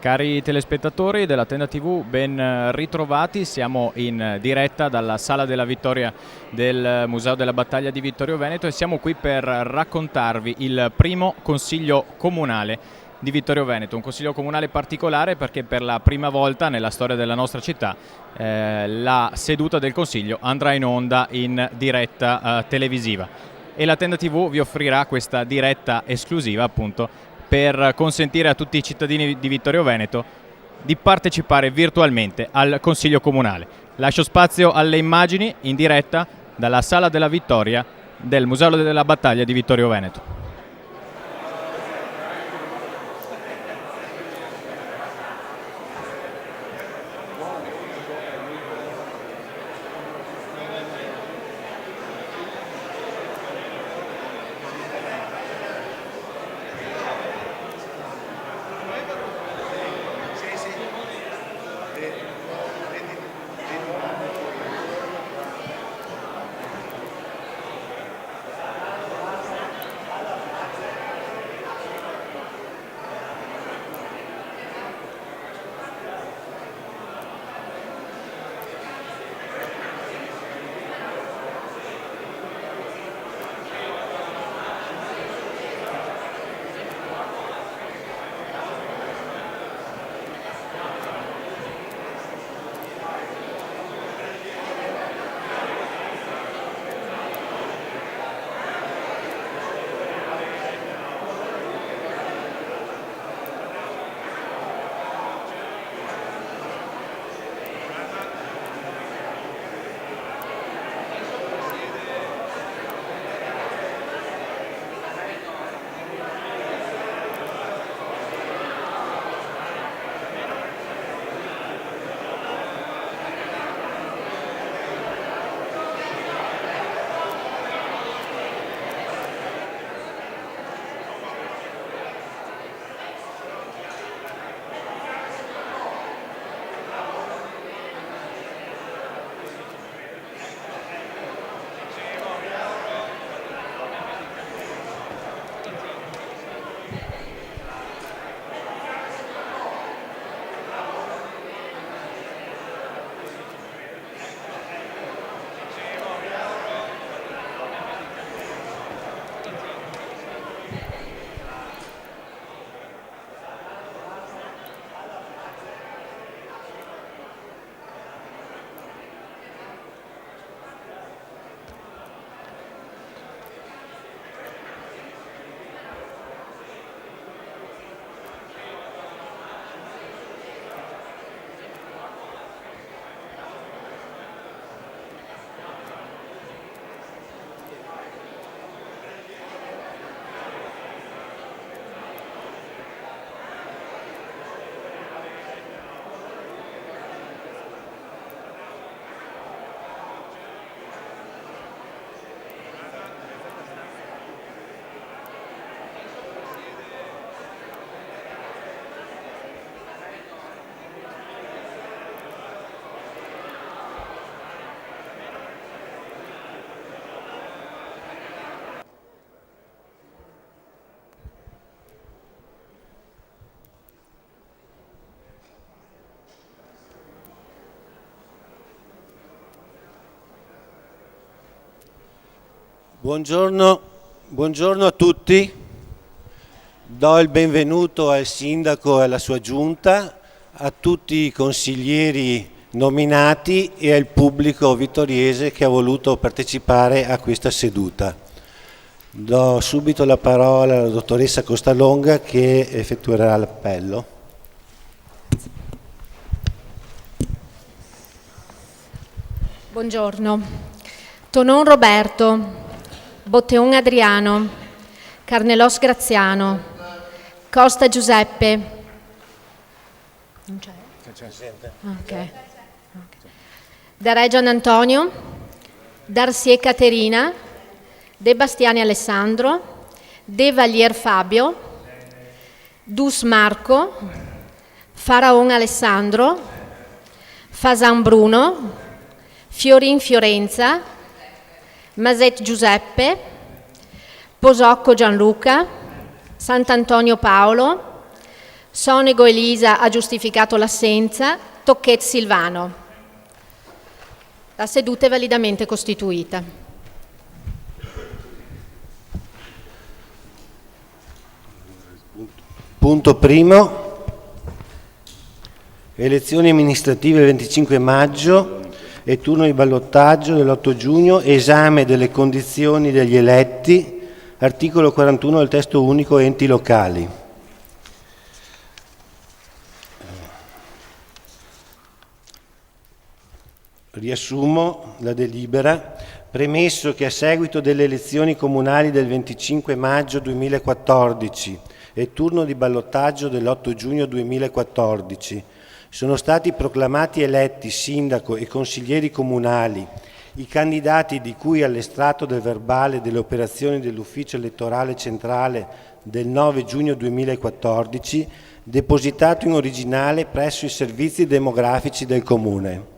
Cari telespettatori della Tenda TV, ben ritrovati. Siamo in diretta dalla Sala della Vittoria del Museo della Battaglia di Vittorio Veneto e siamo qui per raccontarvi il primo consiglio comunale di Vittorio Veneto. Un consiglio comunale particolare perché per la prima volta nella storia della nostra città la seduta del consiglio andrà in onda in diretta televisiva e la Tenda TV vi offrirà questa diretta esclusiva appunto per consentire a tutti i cittadini di Vittorio Veneto di partecipare virtualmente al Consiglio Comunale. Lascio spazio alle immagini in diretta dalla Sala della Vittoria del Museo della Battaglia di Vittorio Veneto. Buongiorno a tutti, do il benvenuto al Sindaco e alla sua Giunta, a tutti i consiglieri nominati e al pubblico vittoriese che ha voluto partecipare a questa seduta. Do subito la parola alla dottoressa Costalonga che effettuerà l'appello. Buongiorno. Tonon Roberto, Botteon Adriano, Carnelos Graziano, Costa Giuseppe, non c'è? Okay. Da Reggian Antonio, Darsie Caterina, De Bastiani Alessandro, De Valier Fabio, Dus Marco, Faraon Alessandro, Fasan Bruno, Fiorin Fiorenza, Maset Giuseppe, Posocco Gianluca, Sant'Antonio Paolo, Sonego Elisa ha giustificato l'assenza. Tocchet Silvano. La seduta è validamente costituita. Punto primo. Elezioni amministrative il 25 maggio e turno di ballottaggio dell'8 giugno, esame delle condizioni degli eletti, articolo 41 del testo unico enti locali. Riassumo la delibera. Premesso che a seguito delle elezioni comunali del 25 maggio 2014 e turno di ballottaggio dell'8 giugno 2014 sono stati proclamati eletti sindaco e consiglieri comunali i candidati di cui all'estratto del verbale delle operazioni dell'Ufficio elettorale centrale del 9 giugno 2014, depositato in originale presso i servizi demografici del Comune.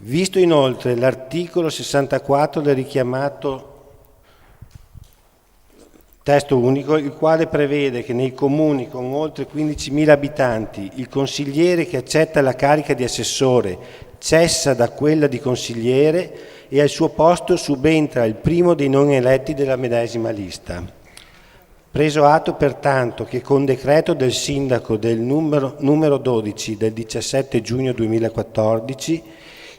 Visto inoltre l'articolo 64 del richiamato testo unico, il quale prevede che nei comuni con oltre 15.000 abitanti il consigliere che accetta la carica di assessore cessa da quella di consigliere e al suo posto subentra il primo dei non eletti della medesima lista. Preso atto pertanto che con decreto del sindaco del numero 12 del 17 giugno 2014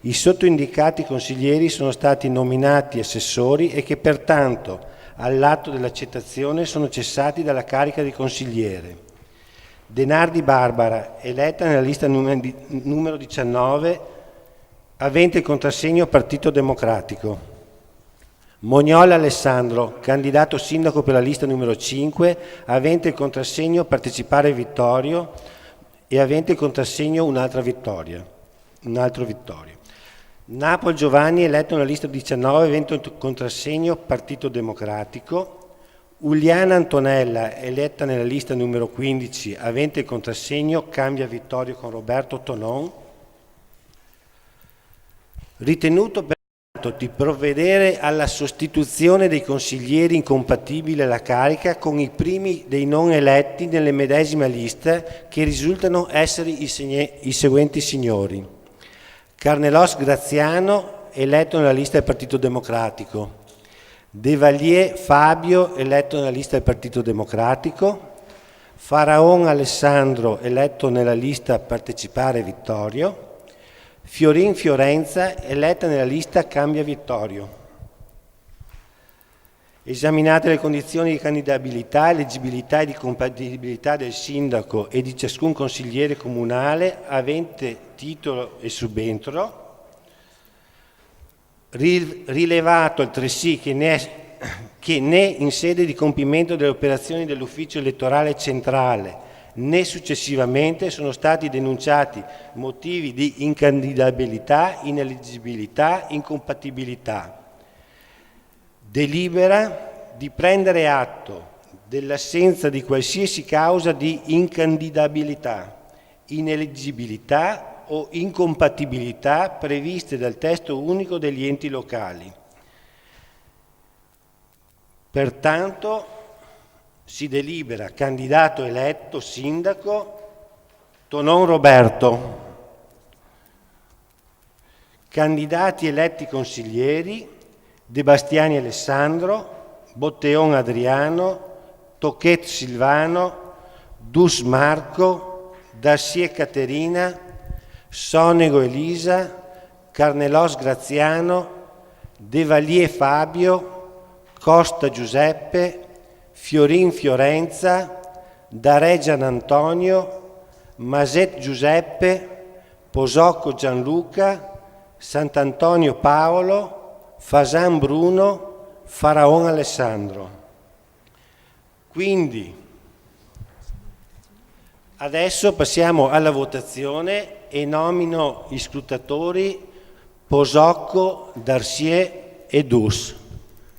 i sottoindicati consiglieri sono stati nominati assessori e che pertanto all'atto dell'accettazione sono cessati dalla carica di consigliere. Denardi Barbara, eletta nella lista numero 19, avente il contrassegno Partito Democratico. Mognola Alessandro, candidato sindaco per la lista numero 5, avente il contrassegno Partecipare Vittorio e avente il contrassegno un altro Vittorio. Napoli Giovanni, eletto nella lista 19, avente il contrassegno Partito Democratico. Uliana Antonella, eletta nella lista numero 15, avente il contrassegno Cambia Vittorio con Roberto Tonon. Ritenuto pertanto di provvedere alla sostituzione dei consiglieri incompatibili alla carica con i primi dei non eletti nelle medesime liste che risultano essere i seguenti signori. Carnelos Graziano, eletto nella lista del Partito Democratico. De Valier Fabio, eletto nella lista del Partito Democratico. Faraon Alessandro, eletto nella lista Partecipare Vittorio. Fiorin Fiorenza, eletta nella lista Cambia Vittorio. Esaminate le condizioni di candidabilità, eleggibilità e di compatibilità del sindaco e di ciascun consigliere comunale avente titolo e subentro, rilevato altresì che né in sede di compimento delle operazioni dell'Ufficio elettorale centrale né successivamente sono stati denunciati motivi di incandidabilità, ineleggibilità, incompatibilità. Delibera di prendere atto dell'assenza di qualsiasi causa di incandidabilità, ineleggibilità o incompatibilità previste dal testo unico degli enti locali. Pertanto si delibera candidato eletto sindaco Tonon Roberto, candidati eletti consiglieri De Bastiani Alessandro, Botteon Adriano, Tocchet Silvano, Dus Marco, Dacier Caterina, Sonego Elisa, Carnelos Graziano, De Valier Fabio, Costa Giuseppe, Fiorin Fiorenza, Daregian Antonio, Maset Giuseppe, Posocco Gianluca, Sant'Antonio Paolo, Fasan Bruno, Faraon Alessandro. Quindi adesso passiamo alla votazione e nomino gli scrutatori Posocco, Darcier e Dus.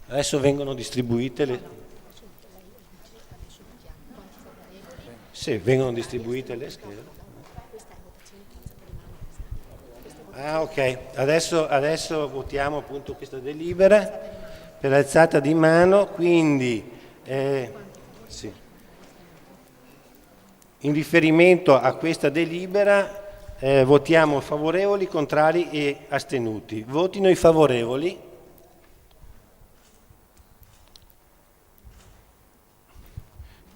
Adesso vengono distribuite le... Sì, vengono distribuite le schede. Ah, ok, adesso votiamo appunto questa delibera per l'alzata di mano, quindi sì. In riferimento a questa delibera votiamo favorevoli, contrari e astenuti. Votino i favorevoli.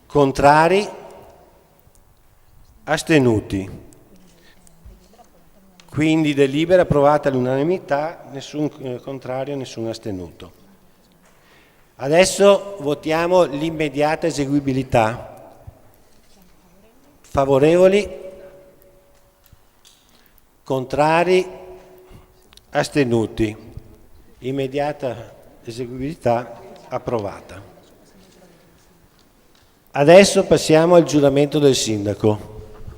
Contrari, astenuti. Quindi delibera approvata all'unanimità, nessun contrario, nessun astenuto. Adesso votiamo l'immediata eseguibilità. Favorevoli, contrari, astenuti. Immediata eseguibilità approvata. Adesso passiamo al giuramento del sindaco.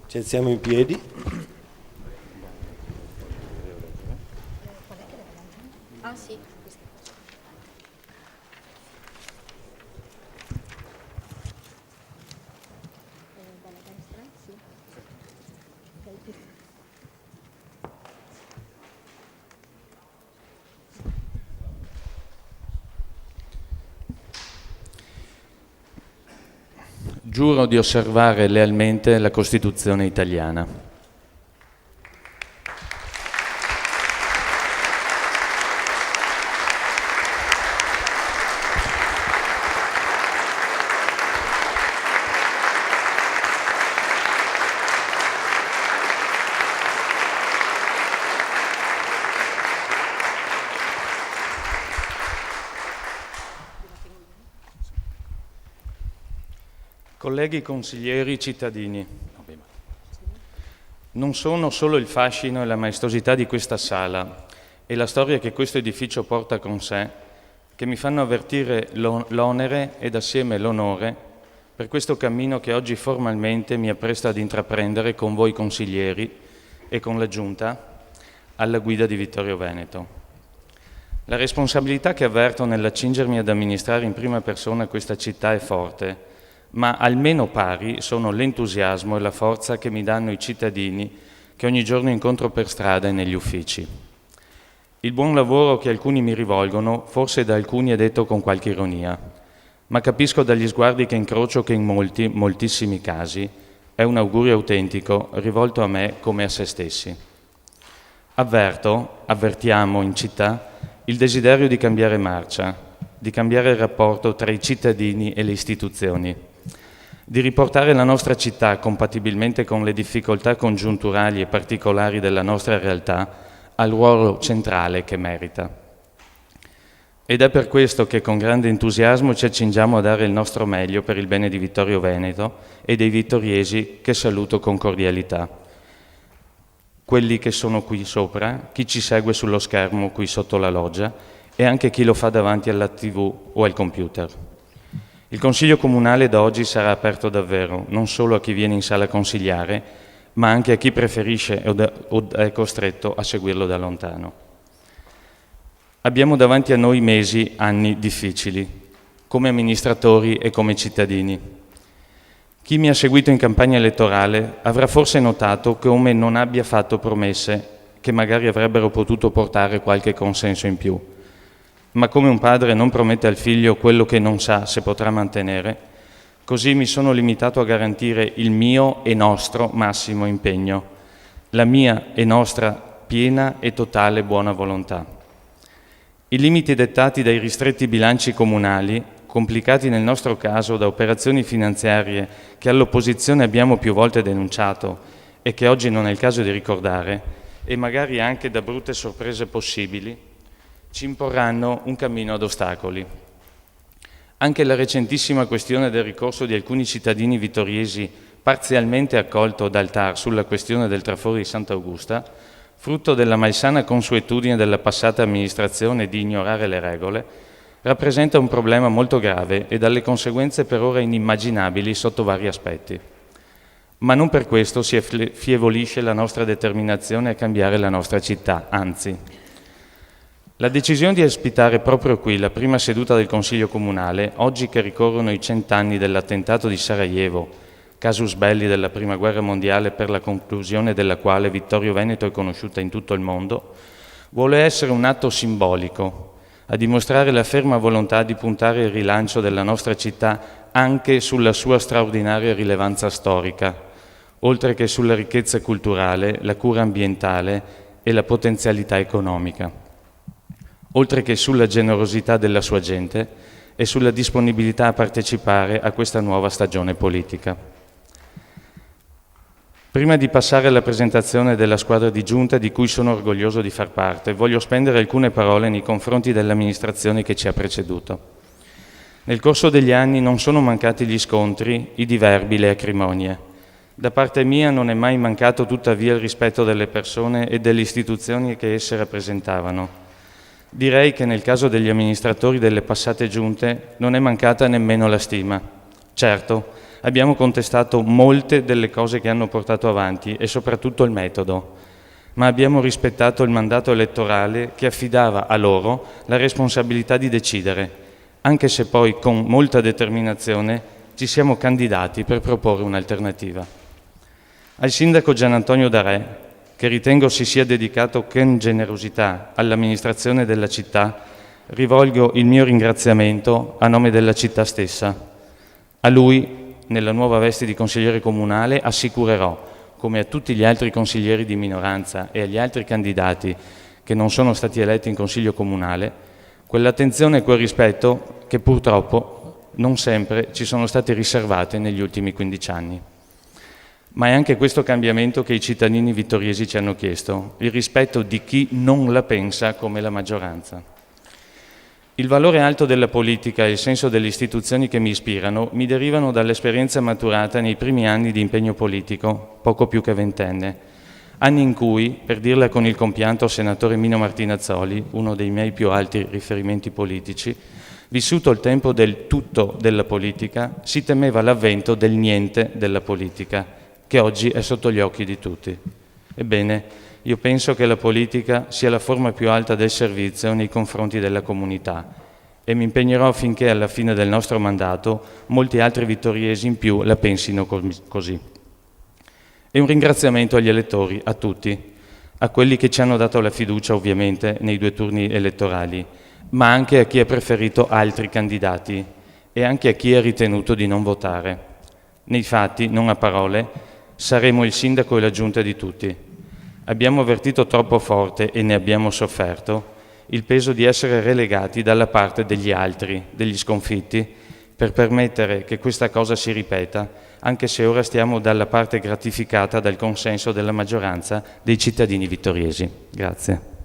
Ci alziamo in piedi. Ah sì. Giuro di osservare lealmente la Costituzione italiana. Colleghi consiglieri, cittadini, non sono solo il fascino e la maestosità di questa sala e la storia che questo edificio porta con sé che mi fanno avvertire l'onere ed assieme l'onore per questo cammino che oggi formalmente mi appresto ad intraprendere con voi consiglieri e con la Giunta alla guida di Vittorio Veneto. La responsabilità che avverto nell'accingermi ad amministrare in prima persona questa città è forte, ma almeno pari sono l'entusiasmo e la forza che mi danno i cittadini che ogni giorno incontro per strada e negli uffici. Il buon lavoro che alcuni mi rivolgono, forse da alcuni è detto con qualche ironia, ma capisco dagli sguardi che incrocio che in moltissimi casi è un augurio autentico rivolto a me come a se stessi. Avvertiamo in città il desiderio di cambiare marcia, di cambiare il rapporto tra i cittadini e le istituzioni, di riportare la nostra città, compatibilmente con le difficoltà congiunturali e particolari della nostra realtà, al ruolo centrale che merita. Ed è per questo che con grande entusiasmo ci accingiamo a dare il nostro meglio per il bene di Vittorio Veneto e dei vittoriesi che saluto con cordialità. Quelli che sono qui sopra, chi ci segue sullo schermo qui sotto la loggia e anche chi lo fa davanti alla TV o al computer. Il Consiglio Comunale da oggi sarà aperto davvero, non solo a chi viene in sala a consigliare, ma anche a chi preferisce o è costretto a seguirlo da lontano. Abbiamo davanti a noi mesi, anni difficili, come amministratori e come cittadini. Chi mi ha seguito in campagna elettorale avrà forse notato come non abbia fatto promesse che magari avrebbero potuto portare qualche consenso in più. Ma come un padre non promette al figlio quello che non sa se potrà mantenere, così mi sono limitato a garantire il mio e nostro massimo impegno, la mia e nostra piena e totale buona volontà. I limiti dettati dai ristretti bilanci comunali, complicati nel nostro caso da operazioni finanziarie che all'opposizione abbiamo più volte denunciato e che oggi non è il caso di ricordare, e magari anche da brutte sorprese possibili, ci imporranno un cammino ad ostacoli. Anche la recentissima questione del ricorso di alcuni cittadini vittoriesi parzialmente accolto dal TAR sulla questione del traforo di Sant'Augusta, frutto della malsana consuetudine della passata amministrazione di ignorare le regole, rappresenta un problema molto grave e dalle conseguenze per ora inimmaginabili sotto vari aspetti. Ma non per questo si affievolisce la nostra determinazione a cambiare la nostra città, anzi. La decisione di ospitare proprio qui la prima seduta del Consiglio Comunale, oggi che ricorrono i 100 anni dell'attentato di Sarajevo, casus belli della Prima Guerra Mondiale per la conclusione della quale Vittorio Veneto è conosciuta in tutto il mondo, vuole essere un atto simbolico, a dimostrare la ferma volontà di puntare il rilancio della nostra città anche sulla sua straordinaria rilevanza storica, oltre che sulla ricchezza culturale, la cura ambientale e la potenzialità economica, oltre che sulla generosità della sua gente e sulla disponibilità a partecipare a questa nuova stagione politica. Prima di passare alla presentazione della squadra di giunta di cui sono orgoglioso di far parte, voglio spendere alcune parole nei confronti dell'amministrazione che ci ha preceduto. Nel corso degli anni non sono mancati gli scontri, i diverbi, le acrimonie. Da parte mia non è mai mancato tuttavia il rispetto delle persone e delle istituzioni che esse rappresentavano. Direi che nel caso degli amministratori delle passate giunte non è mancata nemmeno la stima. Certo, abbiamo contestato molte delle cose che hanno portato avanti e soprattutto il metodo, ma abbiamo rispettato il mandato elettorale che affidava a loro la responsabilità di decidere, anche se poi con molta determinazione ci siamo candidati per proporre un'alternativa. Al sindaco Gian Antonio Darè, che ritengo si sia dedicato con generosità all'amministrazione della città, rivolgo il mio ringraziamento a nome della città stessa. A lui, nella nuova veste di consigliere comunale, assicurerò, come a tutti gli altri consiglieri di minoranza e agli altri candidati che non sono stati eletti in consiglio comunale, quell'attenzione e quel rispetto che purtroppo non sempre ci sono state riservate negli ultimi 15 anni. Ma è anche questo cambiamento che i cittadini vittoriesi ci hanno chiesto, il rispetto di chi non la pensa come la maggioranza. Il valore alto della politica e il senso delle istituzioni che mi ispirano mi derivano dall'esperienza maturata nei primi anni di impegno politico, poco più che ventenne. Anni in cui, per dirla con il compianto senatore Mino Martinazzoli, uno dei miei più alti riferimenti politici, vissuto il tempo del tutto della politica, si temeva l'avvento del niente della politica, che oggi è sotto gli occhi di tutti. Ebbene, io penso che la politica sia la forma più alta del servizio nei confronti della comunità e mi impegnerò affinché alla fine del nostro mandato molti altri vittoriesi in più la pensino così. E un ringraziamento agli elettori, a tutti, a quelli che ci hanno dato la fiducia ovviamente nei 2 turni elettorali, ma anche a chi ha preferito altri candidati e anche a chi ha ritenuto di non votare. Nei fatti, non a parole, saremo il sindaco e la giunta di tutti. Abbiamo avvertito troppo forte, e ne abbiamo sofferto, il peso di essere relegati dalla parte degli altri, degli sconfitti, per permettere che questa cosa si ripeta, anche se ora stiamo dalla parte gratificata dal consenso della maggioranza dei cittadini vittoriesi. Grazie.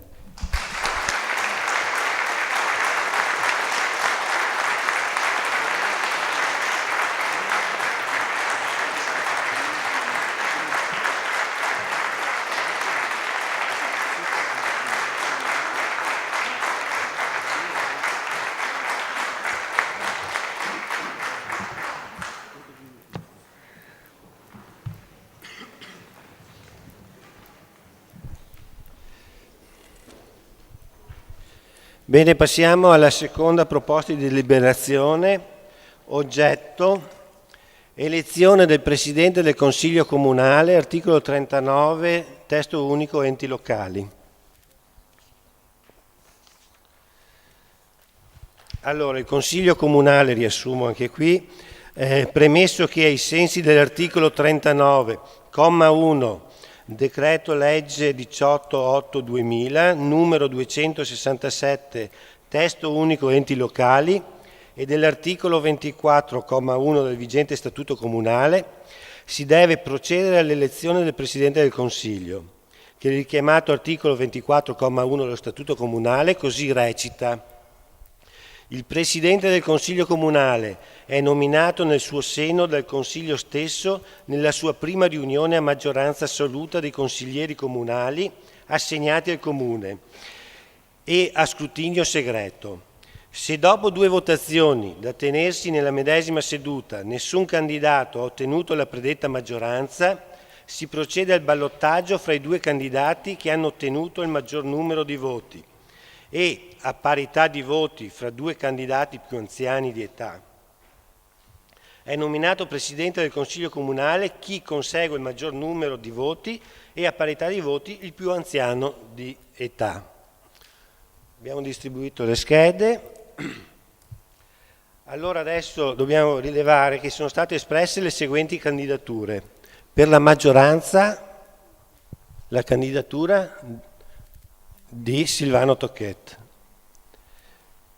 Bene, passiamo alla seconda proposta di deliberazione, oggetto elezione del Presidente del Consiglio Comunale, articolo 39, testo unico enti locali. Allora, il Consiglio Comunale, riassumo anche qui, premesso che ai sensi dell'articolo 39, comma 1, Decreto legge 18/8/2000, numero 267, testo unico enti locali, e dell'articolo 24,1 del vigente Statuto Comunale, si deve procedere all'elezione del Presidente del Consiglio, che il richiamato articolo 24,1 dello Statuto Comunale così recita: il Presidente del Consiglio Comunale è nominato nel suo seno dal Consiglio stesso nella sua prima riunione a maggioranza assoluta dei consiglieri comunali assegnati al Comune e a scrutinio segreto. Se dopo 2 votazioni da tenersi nella medesima seduta nessun candidato ha ottenuto la predetta maggioranza, si procede al ballottaggio fra i 2 candidati che hanno ottenuto il maggior numero di voti e, a parità di voti fra 2 candidati più anziani di età, è nominato Presidente del Consiglio Comunale chi consegue il maggior numero di voti e, a parità di voti, il più anziano di età. Abbiamo distribuito le schede. Allora adesso dobbiamo rilevare che sono state espresse le seguenti candidature: Per la maggioranza la candidatura di Silvano Tocquet.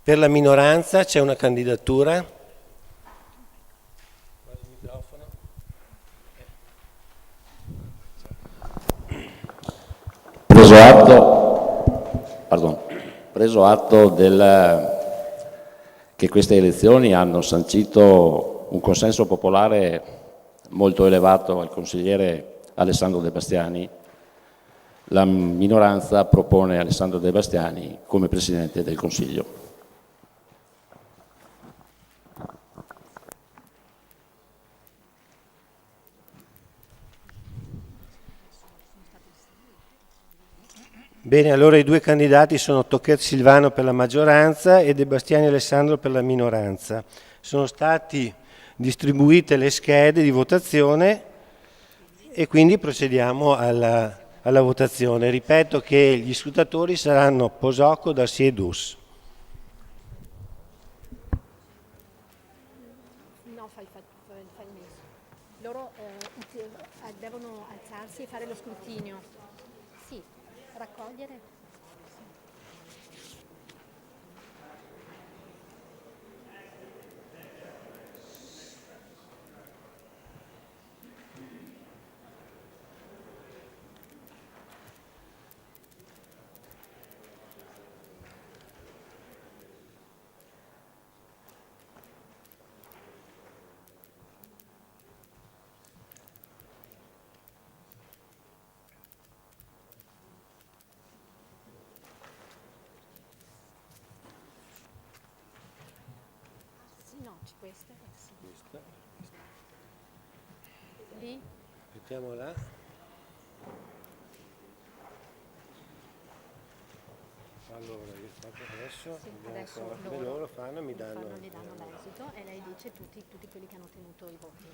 Per la minoranza c'è una candidatura. Preso atto che queste elezioni hanno sancito un consenso popolare molto elevato al consigliere Alessandro De Bastiani, la minoranza propone Alessandro De Bastiani come Presidente del Consiglio. Bene, allora i due candidati sono Tocquet Silvano per la maggioranza e De Bastiani Alessandro per la minoranza. Sono state distribuite le schede di votazione e quindi procediamo alla votazione. Ripeto che gli scrutatori saranno Posocco, Darcy e Dus. No, fai il messo. Loro devono alzarsi e fare lo scrutinio. Sì, raccogliere. No, c'è questa. Lì? Mettiamo là. Allora, io faccio adesso, Sì, adesso loro fanno e mi danno gli danno l'esito e lei dice tutti quelli che hanno ottenuto i voti.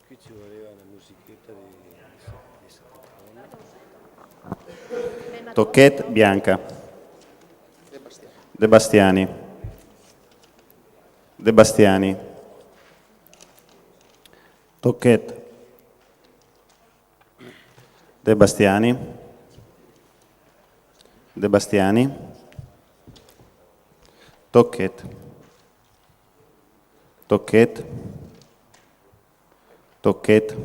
Qui ci voleva una musichetta di Tocquet, Bianca. De Bastiani. De Bastiani. Tocquet. De Bastiani. De Bastiani. Tocquet. Tocquet. Tocquet.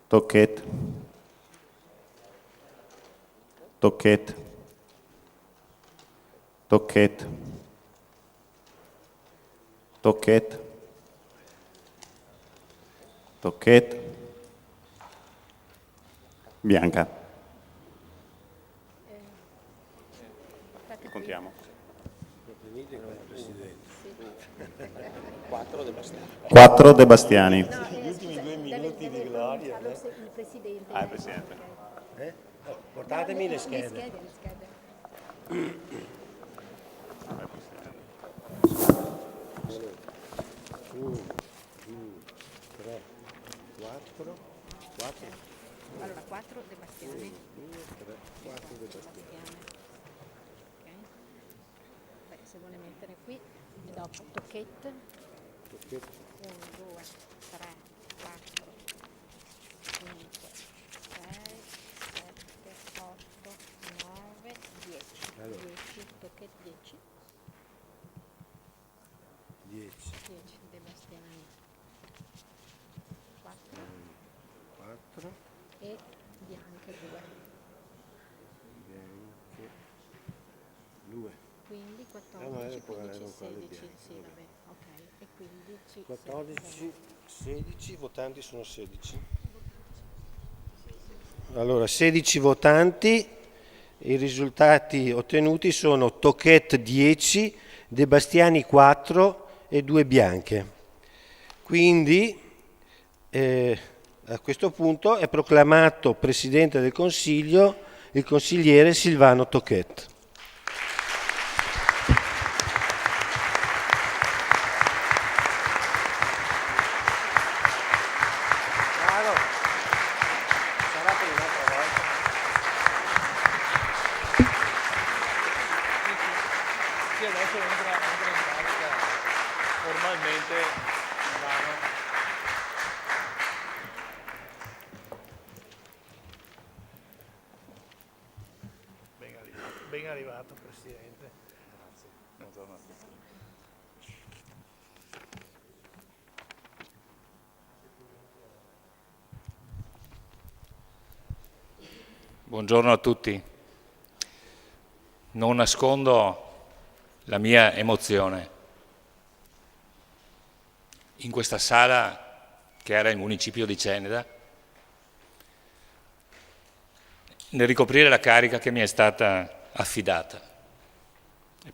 Tocquet. Tocquet. Tocquet. Tocquet. Tocquet. Bianca. Contiamo. 4 De Bastiani. Gli ultimi 2 minuti di gloria. Il Presidente. Il Presidente. Portatemi le schede. Le schede. 1, 2, 3, 4. Allora, 4 De Bastiani. 2, 3, 4 De Bastiani. Ok. Beh, se vuole mettere qui, e dopo Tocquet. 1, 2, 3, 4, 5, 6, 7, 8, 9, 10. Allora. 10, Tocquet 10. 10. 10 De Bastiani. 4 4. e Bianche 2. Bianche 2. Quindi non 14, è 15, con quelle 16. bianche, Sì, vabbè, ok. E 15, 14, 16, votanti sono 16. Allora, 16 votanti, i risultati ottenuti sono Tocquet 10, De Bastiani 4 e 2 bianche. Quindi a questo punto è proclamato Presidente del Consiglio il consigliere Silvano Tocquet. Presidente Silvano. Ben arrivato, Presidente. Grazie. Buongiorno a tutti. Buongiorno a tutti. Non nascondo la mia emozione. In questa sala, che era il municipio di Ceneda, nel ricoprire la carica che mi è stata affidata.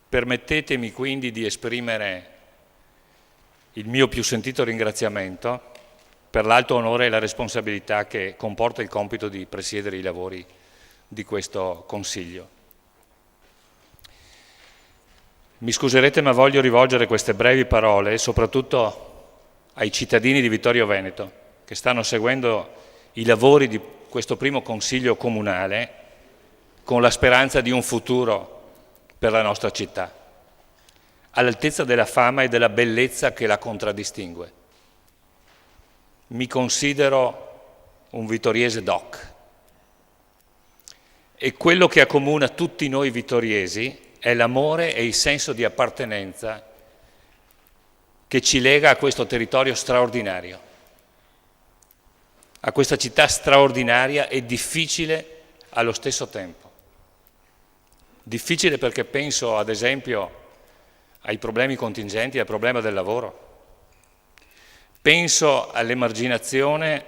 Permettetemi quindi di esprimere il mio più sentito ringraziamento per l'alto onore e la responsabilità che comporta il compito di presiedere i lavori di questo Consiglio. Mi scuserete, ma voglio rivolgere queste brevi parole soprattutto ai cittadini di Vittorio Veneto che stanno seguendo i lavori di questo primo Consiglio comunale con la speranza di un futuro per la nostra città, all'altezza della fama e della bellezza che la contraddistingue. Mi considero un vittoriese doc e quello che accomuna tutti noi vittoriesi è l'amore e il senso di appartenenza che ci lega a questo territorio straordinario, a questa città straordinaria e difficile allo stesso tempo. Difficile perché penso, ad esempio, ai problemi contingenti, al problema del lavoro. Penso all'emarginazione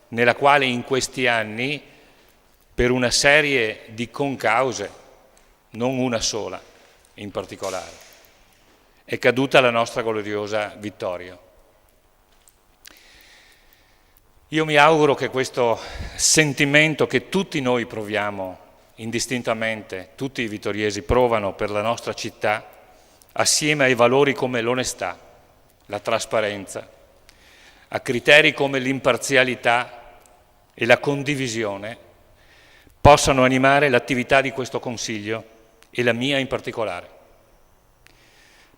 nella quale in questi anni, per una serie di concause, non una sola in particolare, è caduta la nostra gloriosa Vittorio. Io mi auguro che questo sentimento che tutti noi proviamo indistintamente, tutti i vittoriesi provano per la nostra città, assieme ai valori come l'onestà, la trasparenza, a criteri come l'imparzialità e la condivisione, possano animare l'attività di questo Consiglio e la mia in particolare.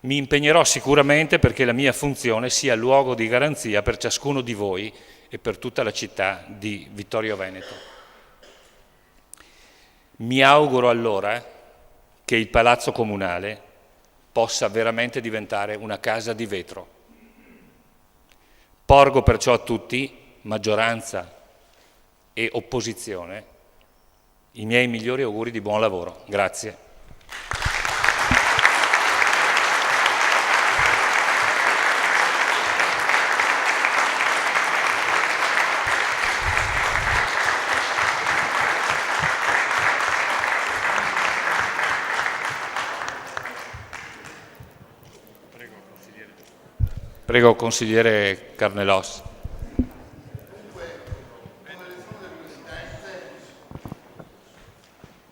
Mi impegnerò sicuramente perché la mia funzione sia luogo di garanzia per ciascuno di voi e per tutta la città di Vittorio Veneto. Mi auguro allora che il Palazzo Comunale possa veramente diventare una casa di vetro. Porgo perciò a tutti, maggioranza e opposizione, i miei migliori auguri di buon lavoro. Grazie. Prego, consigliere Carnelos.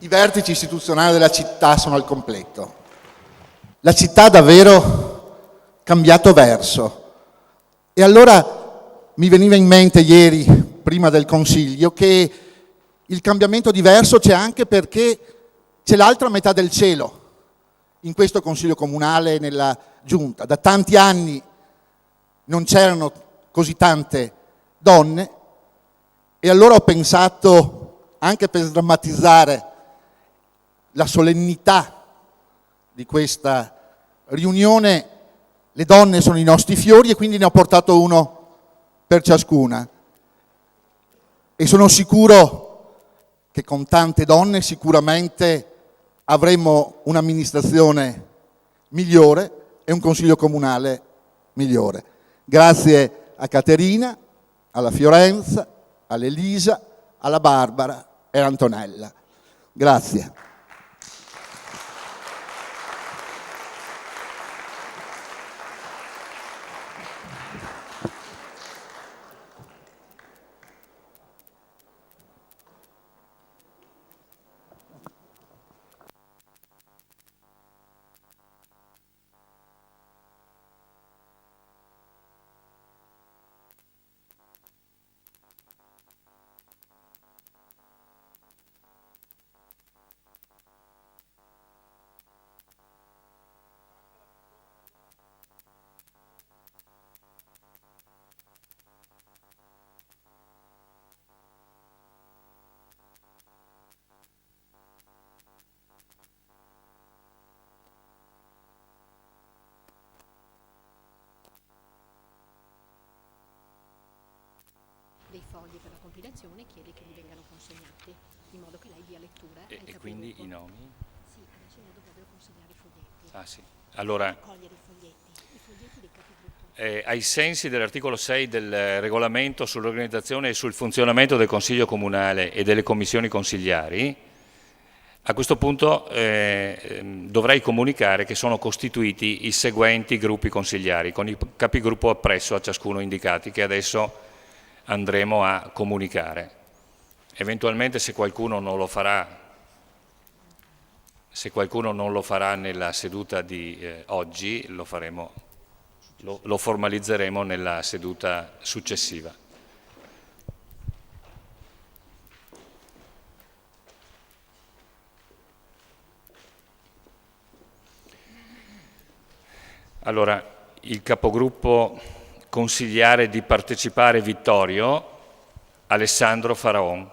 I vertici istituzionali della città sono al completo. La città ha davvero cambiato verso. E allora mi veniva in mente ieri, prima del Consiglio, che il cambiamento di verso c'è anche perché c'è l'altra metà del cielo in questo Consiglio comunale e nella Giunta. Da tanti anni non c'erano così tante donne e allora ho pensato, anche per sdrammatizzare la solennità di questa riunione, le donne sono i nostri fiori e quindi ne ho portato uno per ciascuna. E sono sicuro che con tante donne sicuramente avremo un'amministrazione migliore e un consiglio comunale migliore. Grazie a Caterina, alla Fiorenza, all'Elisa, alla Barbara e all'Antonella. Grazie. dei fogli per la compilazione e chiede che gli vengano consegnati, in modo che lei dia lettura al E quindi i nomi? Sì, adesso le dovrebbero consegnare i foglietti. Ah sì. Allora, Raccogliere i foglietti dei capigruppo. ai sensi dell'articolo 6 del regolamento sull'organizzazione e sul funzionamento del Consiglio Comunale e delle commissioni consigliari, a questo punto dovrei comunicare che sono costituiti i seguenti gruppi consigliari, con i capigruppo appresso a ciascuno indicati, che adesso andremo a comunicare. Eventualmente se qualcuno non lo farà nella seduta di oggi, lo formalizzeremo nella seduta successiva. Allora, il capogruppo consigliare di partecipare Vittorio, Alessandro Faraon.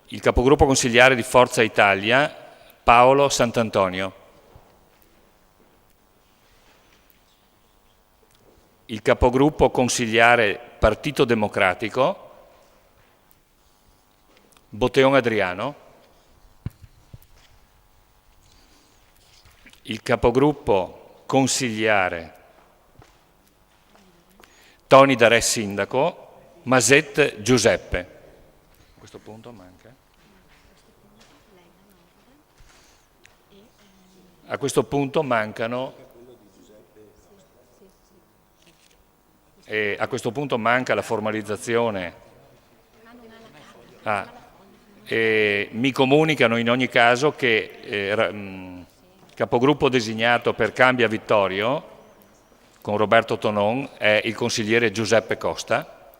Il capogruppo consigliare di Forza Italia, Paolo Sant'Antonio. Il capogruppo consigliare Partito Democratico, Botteon Adriano. Il capogruppo consigliare Toni Darè Sindaco, Maset Giuseppe. A questo punto manca. A questo punto mancano. E a questo punto manca la formalizzazione. E mi comunicano in ogni caso che capogruppo designato per Cambia Vittorio, con Roberto Tonon, è il consigliere Giuseppe Costa.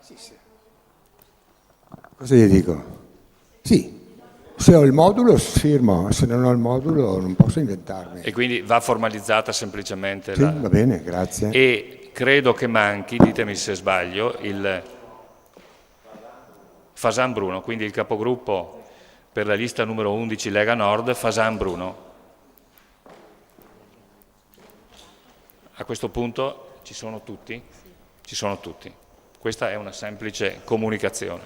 Cosa gli dico? Sì, se ho il modulo firmo, se non ho il modulo non posso inventarmi. E quindi va formalizzata semplicemente Sì, va bene, grazie. E credo che manchi, ditemi se sbaglio, il Fasan Bruno, quindi il capogruppo per la lista numero 11 Lega Nord, Fasan Bruno. A questo punto ci sono tutti? Ci sono tutti. Questa è una semplice comunicazione.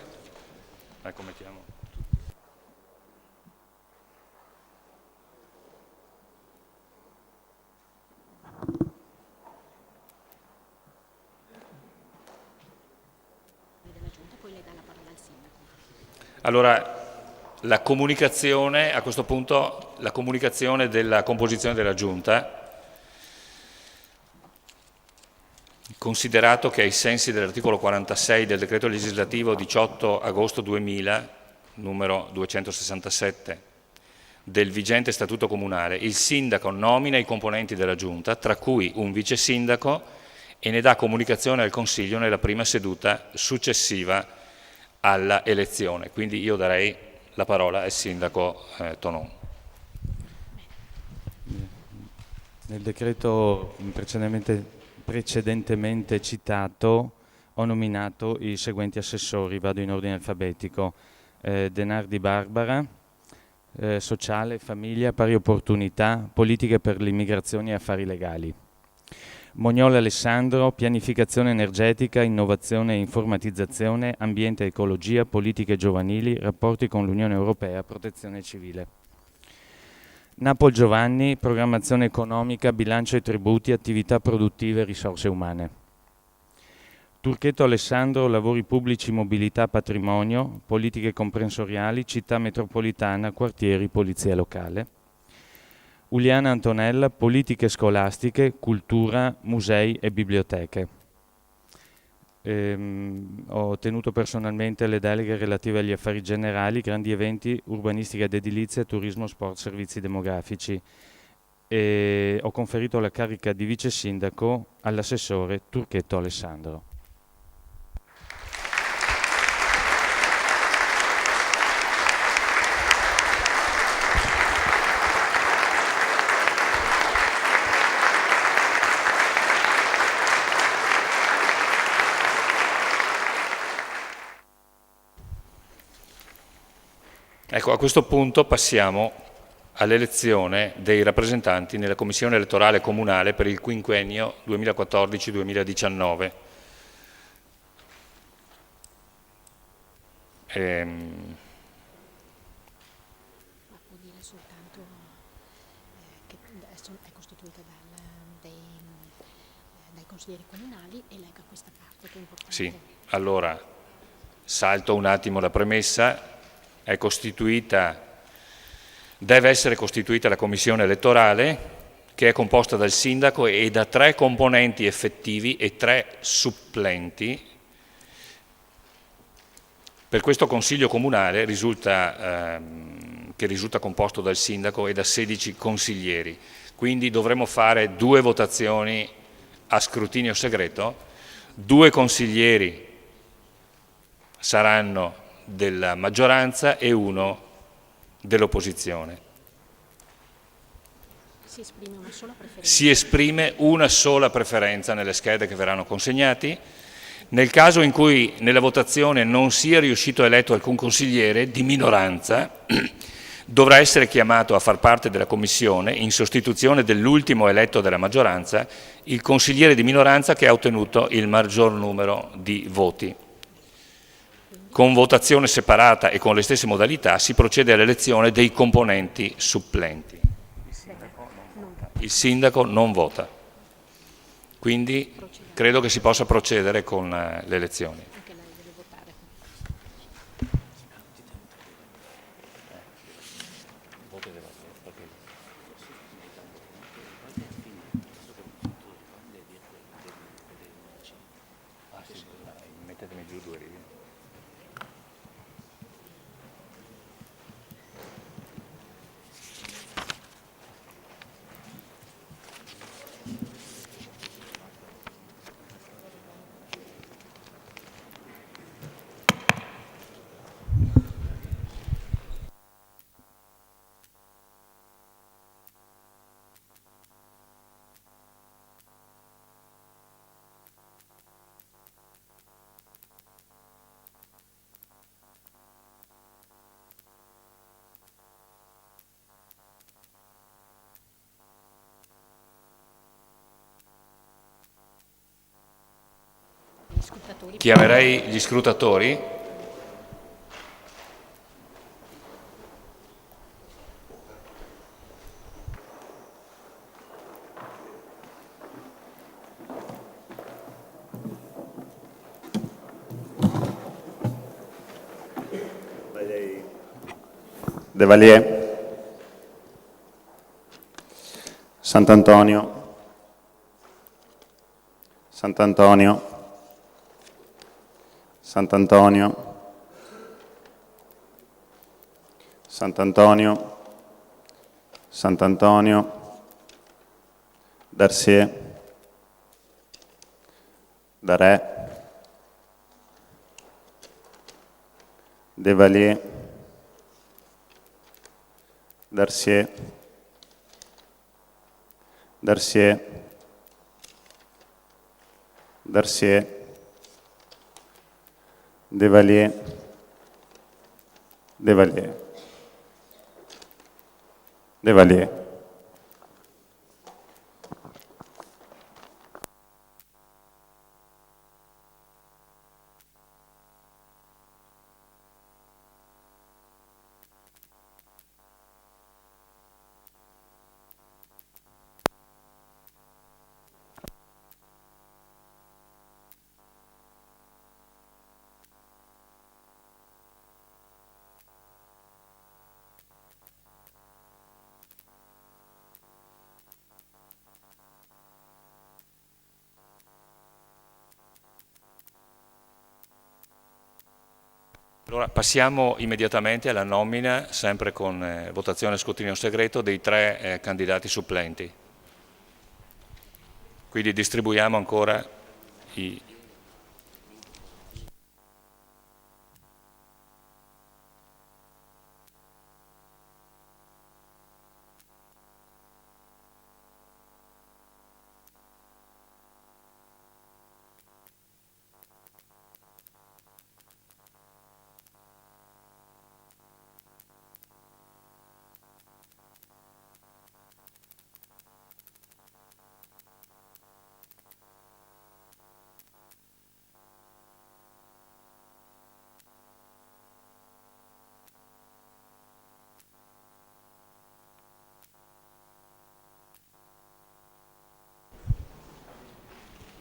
Ecco, mettiamo. Allora, la comunicazione, a questo punto, la comunicazione della composizione della Giunta. Considerato che ai sensi dell'articolo 46 del decreto legislativo 18 agosto 2000, numero 267, del vigente statuto comunale, il sindaco nomina i componenti della giunta, tra cui un vice sindaco, e ne dà comunicazione al Consiglio nella prima seduta successiva alla elezione. Quindi io darei la parola al sindaco Tonon. Nel decreto precedentemente citato ho nominato i seguenti assessori, vado in ordine alfabetico: Denardi Barbara, sociale, famiglia, pari opportunità, politiche per l'immigrazione e affari legali; Mognola Alessandro, pianificazione energetica, innovazione e informatizzazione, ambiente e ecologia, politiche giovanili, rapporti con l'Unione Europea, protezione civile; Napol Giovanni, programmazione economica, bilancio e tributi, attività produttive e risorse umane; Turchetto Alessandro, lavori pubblici, mobilità, patrimonio, politiche comprensoriali, città metropolitana, quartieri, polizia locale; Uliana Antonella, politiche scolastiche, cultura, musei e biblioteche. Ho tenuto personalmente le deleghe relative agli affari generali, grandi eventi, urbanistica ed edilizia, turismo, sport, servizi demografici, e ho conferito la carica di vice sindaco all'assessore Turchetto Alessandro. Ecco, a questo punto passiamo all'elezione dei rappresentanti nella Commissione elettorale comunale per il quinquennio 2014-2019. Può dire soltanto che adesso è costituita dai consiglieri comunali e legga questa parte che è importante. Sì, allora salto un attimo la premessa, deve essere costituita la commissione elettorale che è composta dal sindaco e da 3 componenti effettivi e 3 supplenti. Per questo consiglio comunale che risulta composto dal sindaco e da 16 consiglieri, quindi dovremo fare 2 votazioni a scrutinio segreto, 2 consiglieri saranno della maggioranza e 1 dell'opposizione. Si esprime una sola preferenza. Si esprime una sola preferenza nelle schede che verranno consegnati. Nel caso in cui nella votazione non sia riuscito eletto alcun consigliere di minoranza, dovrà essere chiamato a far parte della commissione, in sostituzione dell'ultimo eletto della maggioranza, il consigliere di minoranza che ha ottenuto il maggior numero di voti. Con votazione separata e con le stesse modalità si procede all'elezione dei componenti supplenti. Il sindaco non vota, quindi credo che si possa procedere con le elezioni. Anche lei deve votare. Mettetemi giù 2 righe. Chiamerei gli scrutatori. De Valier, Sant'Antonio, Sant'Antonio, Sant'Antonio, Sant'Antonio, Sant'Antonio, Darcier, Darè, De Valier, Darcier, Darcier, Darcier, De Valier, De Valier, De Valier. Allora, passiamo immediatamente alla nomina, sempre con votazione a scrutinio segreto, dei 3 candidati supplenti. Quindi distribuiamo ancora i...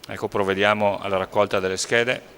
Ecco, provvediamo alla raccolta delle schede.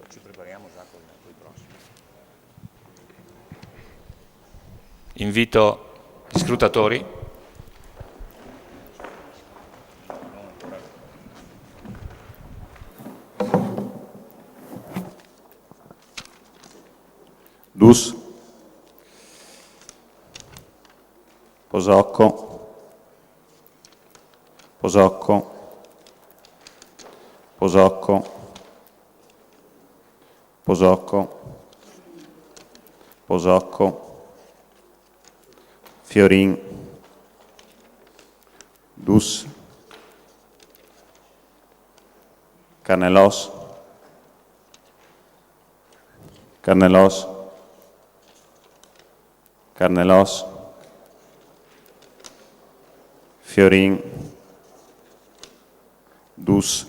Ci prepariamo già con i prossimi. Invito gli scrutatori. Dus, Posocco, Posocco, Posocco, Posocco, Posocco, Fiorin, Dus, Carnelos, Carnelos, Carnelos, Fiorin, Dus,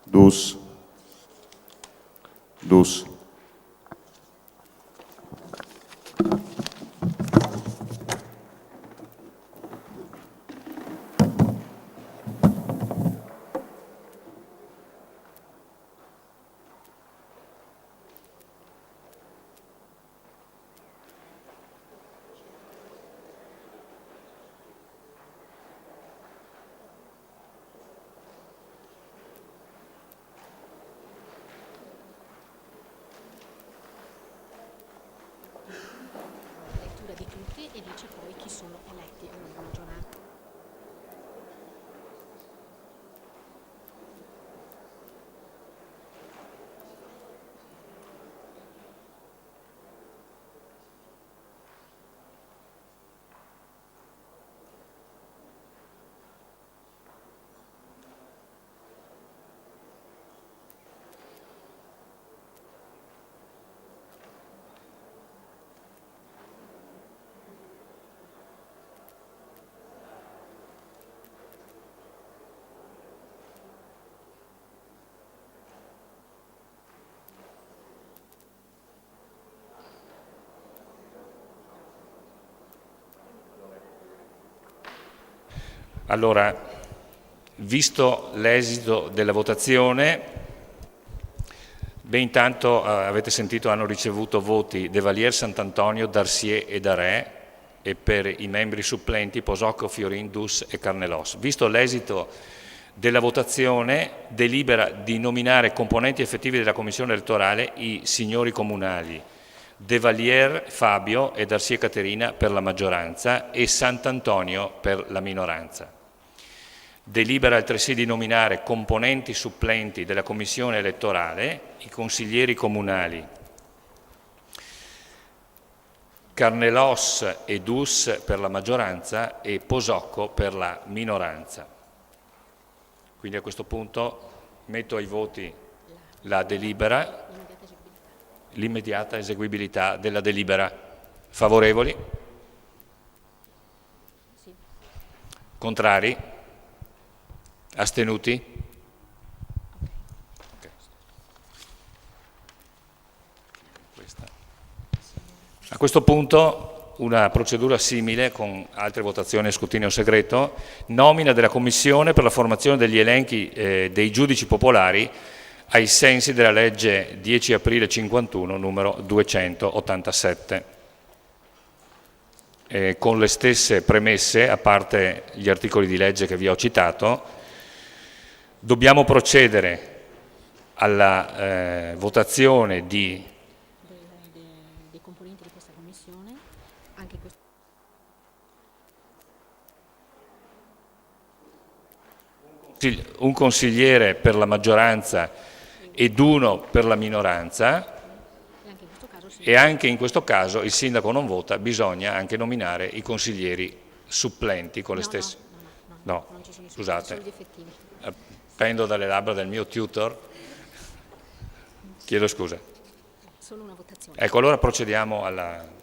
Dus, Dus. Lettura di tutti e dice poi chi sono eletti a una maggioranza. Allora, visto l'esito della votazione, intanto avete sentito hanno ricevuto voti De Valier, Sant'Antonio, Darcier e Darè, e per i membri supplenti Posocco, Fiorin, Dus e Carnelos. Visto l'esito della votazione, delibera di nominare componenti effettivi della commissione elettorale i signori comunali De Valier Fabio e Darcier Caterina per la maggioranza e Sant'Antonio per la minoranza. Delibera altresì di nominare componenti supplenti della commissione elettorale i consiglieri comunali Carnelos e Dus per la maggioranza e Posocco per la minoranza. Quindi a questo punto metto ai voti la delibera, l'immediata eseguibilità della delibera. Favorevoli? Sì. Contrari? Astenuti? Okay. A questo punto una procedura simile con altre votazioni a scrutinio segreto, nomina della Commissione per la formazione degli elenchi dei giudici popolari ai sensi della legge 10 aprile 51 numero 287. Con le stesse premesse, a parte gli articoli di legge che vi ho citato, dobbiamo procedere alla votazione dei componenti di questa commissione, anche questo. Un consigliere per la maggioranza ed uno per la minoranza, e anche in questo caso il sindaco non vota, bisogna anche nominare i consiglieri supplenti con le stesse... No, non ci sono scusate, solo gli effettivi. pendo dalle labbra del mio tutor, chiedo scusa. Solo una votazione. Ecco, allora procediamo alla...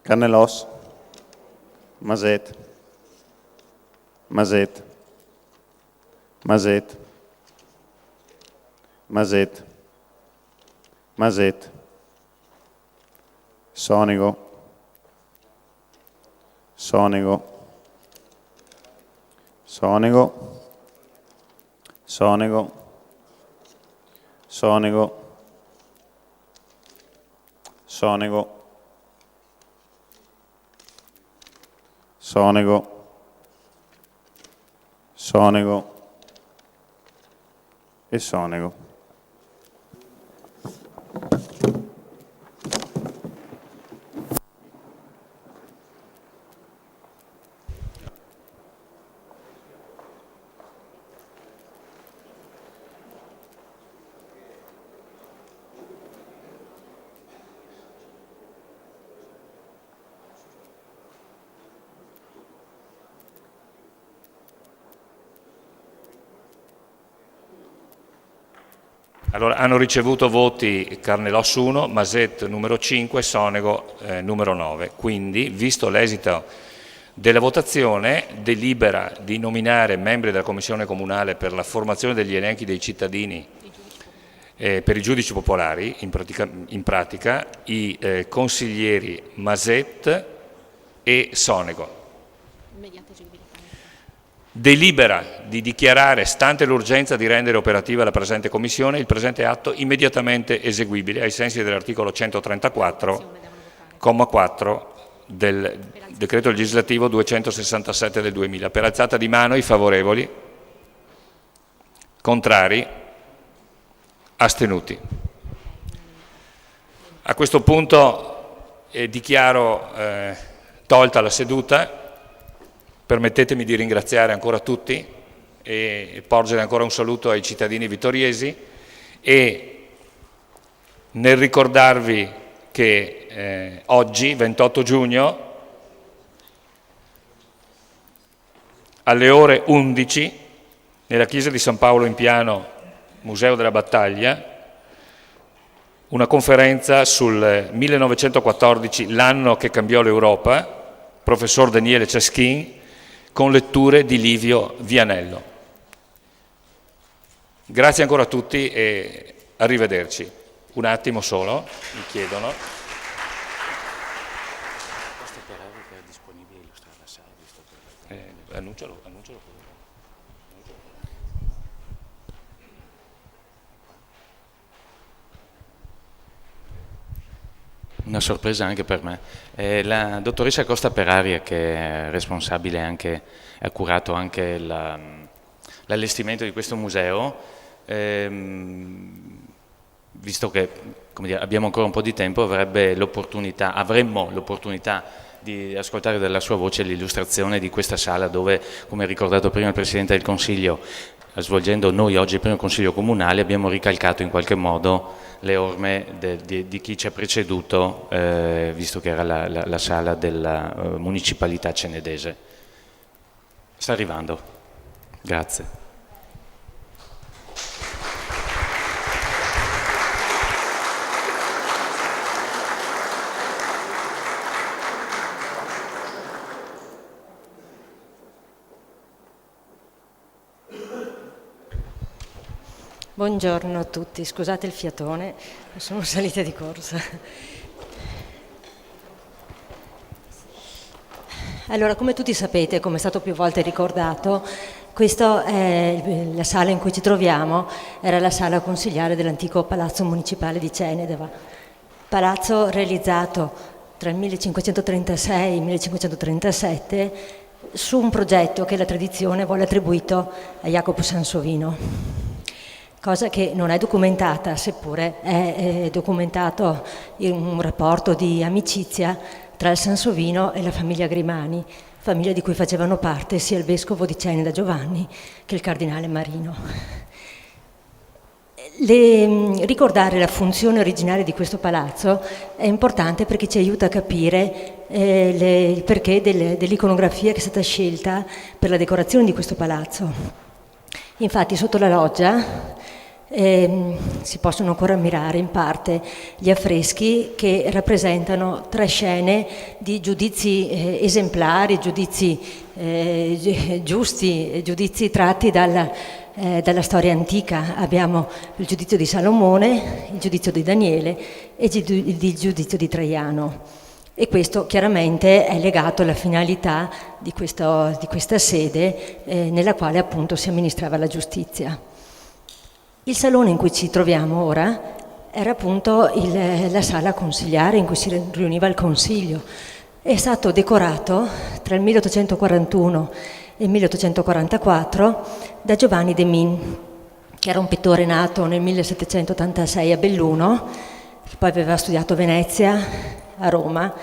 Carnelos, Maset, Maset, Maset, Maset, Maset, Sonego, Sonego, Sonego, Sonego, Sonego, Sonego, Sonego, Sonego e Sonego. Allora, hanno ricevuto voti Carnelos 1, Maset numero 5, Sonego numero 9. Quindi, visto l'esito della votazione, delibera di nominare membri della Commissione Comunale per la formazione degli elenchi dei cittadini per i giudici popolari, in pratica i consiglieri Maset e Sonego. Delibera di dichiarare, stante l'urgenza di rendere operativa la presente Commissione, il presente atto immediatamente eseguibile ai sensi dell'articolo 134, comma 4 del decreto legislativo 267 del 2000. Per alzata di mano i favorevoli, contrari, astenuti. A questo punto dichiaro tolta la seduta. Permettetemi di ringraziare ancora tutti e porgere ancora un saluto ai cittadini vittoriesi e nel ricordarvi che oggi, 28 giugno, alle ore 11, nella chiesa di San Paolo in Piano, Museo della Battaglia, una conferenza sul 1914, l'anno che cambiò l'Europa, professor Daniele Ceschin, con letture di Livio Vianello. Grazie ancora a tutti e arrivederci. Un attimo solo, mi chiedono. Annuncialo. Una sorpresa anche per me. La dottoressa Costa Peraria, che è responsabile anche, ha curato anche l'allestimento di questo museo, visto che abbiamo ancora un po' di tempo, avremmo l'opportunità di ascoltare dalla sua voce l'illustrazione di questa sala dove, come ha ricordato prima il Presidente del Consiglio, svolgendo noi oggi il primo Consiglio Comunale, abbiamo ricalcato in qualche modo le orme di chi ci ha preceduto, visto che era la sala della municipalità cenedese. Sta arrivando. Grazie. Buongiorno a tutti, scusate il fiatone, sono salita di corsa. Allora, come tutti sapete, come è stato più volte ricordato, questa è la sala in cui ci troviamo, era la sala consigliare dell'antico Palazzo Municipale di Cenedova, palazzo realizzato tra il 1536 e il 1537 su un progetto che la tradizione vuole attribuito a Jacopo Sansovino, cosa che non è documentata, seppure è documentato in un rapporto di amicizia tra il Sansovino e la famiglia Grimani, famiglia di cui facevano parte sia il vescovo di Ceneda Giovanni che il cardinale Marino. Ricordare la funzione originaria di questo palazzo è importante perché ci aiuta a capire il perché dell'iconografia che è stata scelta per la decorazione di questo palazzo. Infatti sotto la loggia si possono ancora ammirare in parte gli affreschi che rappresentano 3 scene di giudizi esemplari, giudizi giusti, giudizi tratti dalla storia antica. Abbiamo il giudizio di Salomone, il giudizio di Daniele e il giudizio di Traiano. E questo chiaramente è legato alla finalità di questa sede nella quale appunto si amministrava la giustizia. Il salone in cui ci troviamo ora era appunto la sala consigliare in cui si riuniva il consiglio. È stato decorato tra il 1841 e il 1844 da Giovanni de Min, che era un pittore nato nel 1786 a Belluno, che poi aveva studiato a Venezia, a Roma,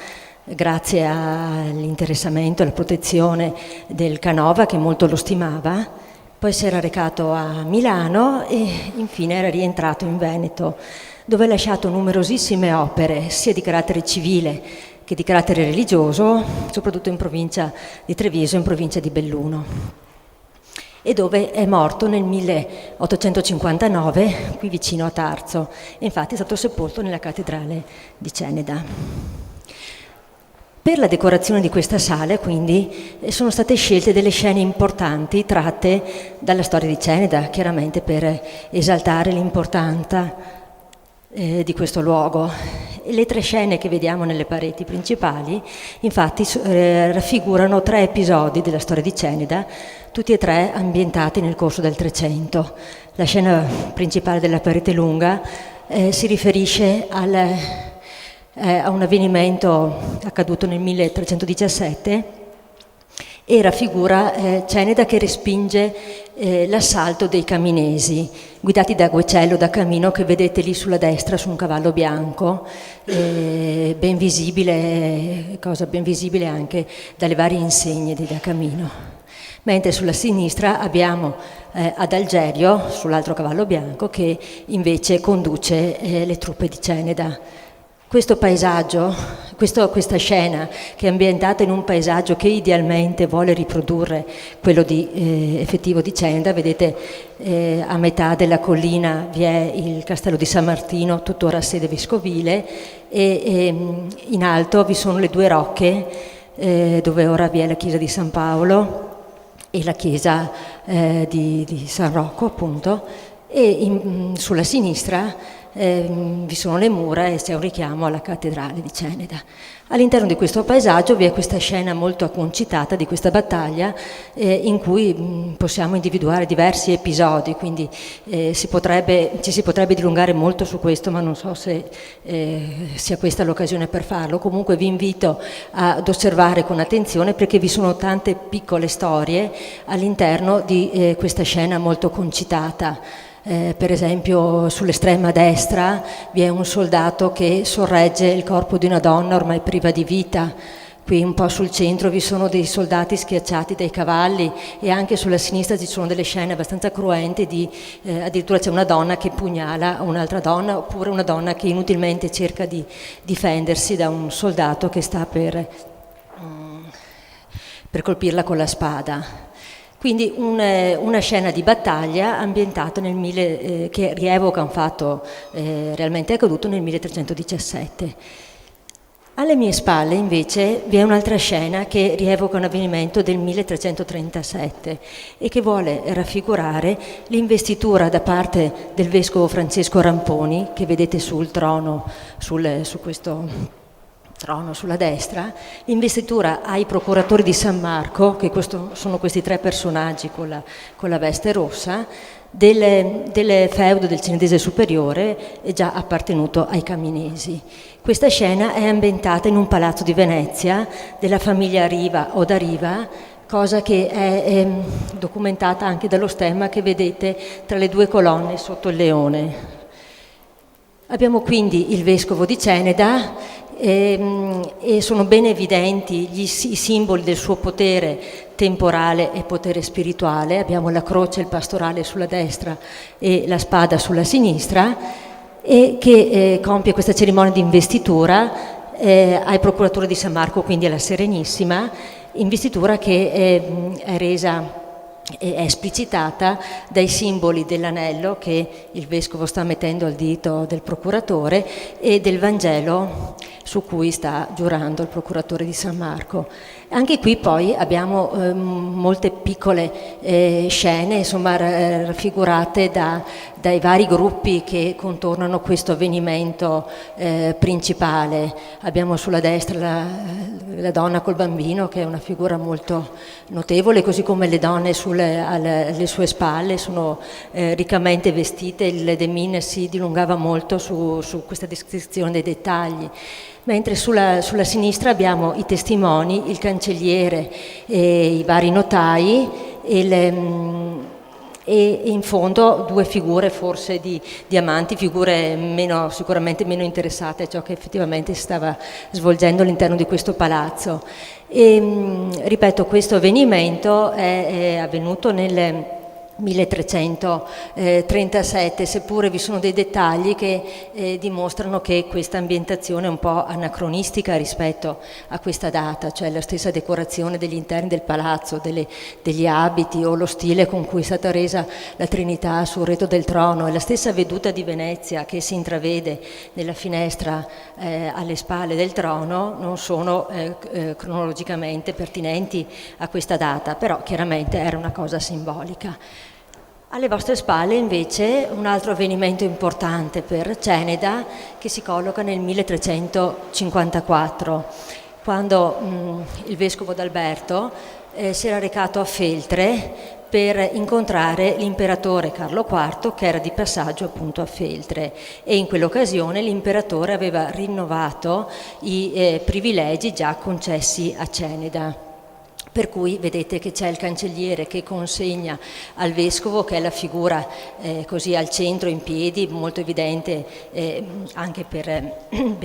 grazie all'interessamento e alla protezione del Canova, che molto lo stimava. Poi si era recato a Milano e infine era rientrato in Veneto, dove ha lasciato numerosissime opere, sia di carattere civile che di carattere religioso, soprattutto in provincia di Treviso e in provincia di Belluno, e dove è morto nel 1859, qui vicino a Tarzo, e infatti è stato sepolto nella cattedrale di Ceneda. Per la decorazione di questa sala, quindi, sono state scelte delle scene importanti tratte dalla storia di Ceneda, chiaramente per esaltare l'importanza di questo luogo. E le 3 scene che vediamo nelle pareti principali, infatti, raffigurano 3 episodi della storia di Ceneda, tutti e 3 ambientati nel corso del Trecento. La scena principale della parete lunga si riferisce a un avvenimento accaduto nel 1317 e raffigura Ceneda che respinge l'assalto dei caminesi, guidati da Guecello da Camino, che vedete lì sulla destra su un cavallo bianco, ben visibile, cosa ben visibile anche dalle varie insegne di da Camino. Mentre sulla sinistra abbiamo ad Algerio, sull'altro cavallo bianco, che invece conduce le truppe di Ceneda. Questo paesaggio, questa scena che è ambientata in un paesaggio che idealmente vuole riprodurre quello effettivo di Ceneda, vedete a metà della collina vi è il castello di San Martino, tuttora sede vescovile, e in alto vi sono le 2 rocche dove ora vi è la chiesa di San Paolo e la chiesa di San Rocco, appunto, e sulla sinistra vi sono le mura e c'è un richiamo alla cattedrale di Ceneda. All'interno di questo paesaggio vi è questa scena molto concitata di questa battaglia in cui possiamo individuare diversi episodi, quindi ci si potrebbe dilungare molto su questo, ma non so se sia questa l'occasione per farlo. Comunque vi invito ad osservare con attenzione perché vi sono tante piccole storie all'interno di questa scena molto concitata. Per esempio sull'estrema destra vi è un soldato che sorregge il corpo di una donna ormai priva di vita. Qui un po' sul centro vi sono dei soldati schiacciati dai cavalli e anche sulla sinistra ci sono delle scene abbastanza cruente addirittura c'è una donna che pugnala un'altra donna, oppure una donna che inutilmente cerca di difendersi da un soldato che sta per colpirla con la spada. Quindi una scena di battaglia ambientata che rievoca un fatto realmente accaduto nel 1317. Alle mie spalle invece vi è un'altra scena che rievoca un avvenimento del 1337 e che vuole raffigurare l'investitura da parte del vescovo Francesco Ramponi, che vedete sul trono, su questo trono sulla destra, l'investitura ai procuratori di San Marco, che sono questi tre personaggi con la veste rossa, del feudo del Cenedese superiore è già appartenuto ai Caminesi. Questa scena è ambientata in un palazzo di Venezia della famiglia Riva o da Riva, cosa che è documentata anche dallo stemma che vedete tra le due colonne sotto il leone. Abbiamo quindi il vescovo di Ceneda e sono ben evidenti i simboli del suo potere temporale e potere spirituale. Abbiamo la croce e il pastorale sulla destra e la spada sulla sinistra, e che compie questa cerimonia di investitura ai procuratori di San Marco, quindi alla Serenissima, investitura che è resa è esplicitata dai simboli dell'anello che il vescovo sta mettendo al dito del procuratore e del Vangelo su cui sta giurando il procuratore di San Marco. Anche qui poi abbiamo molte piccole scene, insomma, raffigurate dai vari gruppi che contornano questo avvenimento principale. Abbiamo sulla destra la donna col bambino, che è una figura molto notevole, così come le donne alle sue spalle sono riccamente vestite. Il Demin si dilungava molto su questa descrizione dei dettagli. Mentre sulla sinistra abbiamo i testimoni, il cancelliere e i vari notai e in fondo due figure forse di amanti, figure sicuramente meno interessate a ciò che effettivamente si stava svolgendo all'interno di questo palazzo. Ripeto, questo avvenimento è avvenuto nel 1337, seppure vi sono dei dettagli che dimostrano che questa ambientazione è un po' anacronistica rispetto a questa data, cioè la stessa decorazione degli interni del palazzo, degli abiti o lo stile con cui è stata resa la Trinità sul retro del trono, e la stessa veduta di Venezia che si intravede nella finestra alle spalle del trono non sono cronologicamente pertinenti a questa data, però chiaramente era una cosa simbolica. Alle vostre spalle invece un altro avvenimento importante per Ceneda che si colloca nel 1354, quando il vescovo d'Alberto si era recato a Feltre per incontrare l'imperatore Carlo IV, che era di passaggio appunto a Feltre, e in quell'occasione l'imperatore aveva rinnovato i privilegi già concessi a Ceneda. Per cui vedete che c'è il cancelliere che consegna al vescovo, che è la figura così al centro, in piedi, molto evidente anche ben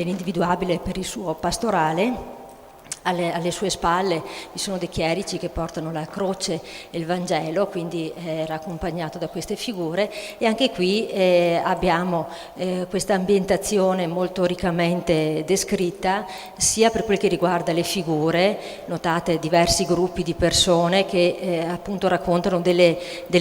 individuabile per il suo pastorale. Alle sue spalle vi sono dei chierici che portano la croce e il Vangelo, quindi era accompagnato da queste figure, e anche qui abbiamo questa ambientazione molto riccamente descritta, sia per quel che riguarda le figure, notate diversi gruppi di persone che appunto raccontano delle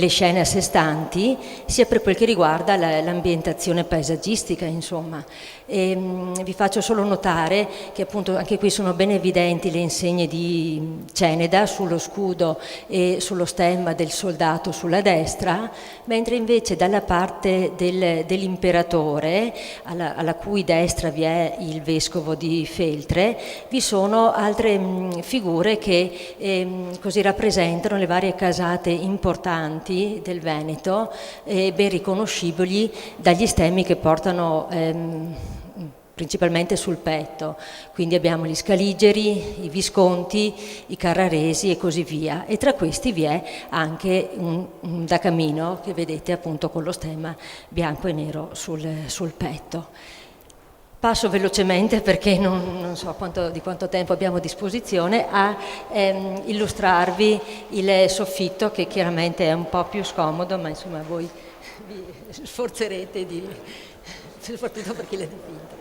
scene a sé stanti, sia per quel che riguarda l'ambientazione paesaggistica, insomma. Vi faccio solo notare che appunto anche qui sono ben evidenti le insegne di Ceneda sullo scudo e sullo stemma del soldato sulla destra, mentre invece dalla parte dell'imperatore, alla cui destra vi è il vescovo di Feltre, vi sono altre figure che così rappresentano le varie casate importanti del Veneto, ben riconoscibili dagli stemmi che portano principalmente sul petto. Quindi abbiamo gli Scaligeri, i Visconti, i Carraresi e così via, e tra questi vi è anche un da Camino che vedete appunto con lo stemma bianco e nero sul petto. Passo velocemente perché non so di quanto tempo abbiamo a disposizione a illustrarvi il soffitto, che chiaramente è un po' più scomodo, ma insomma voi vi sforzerete soprattutto per chi l'ha dipinto.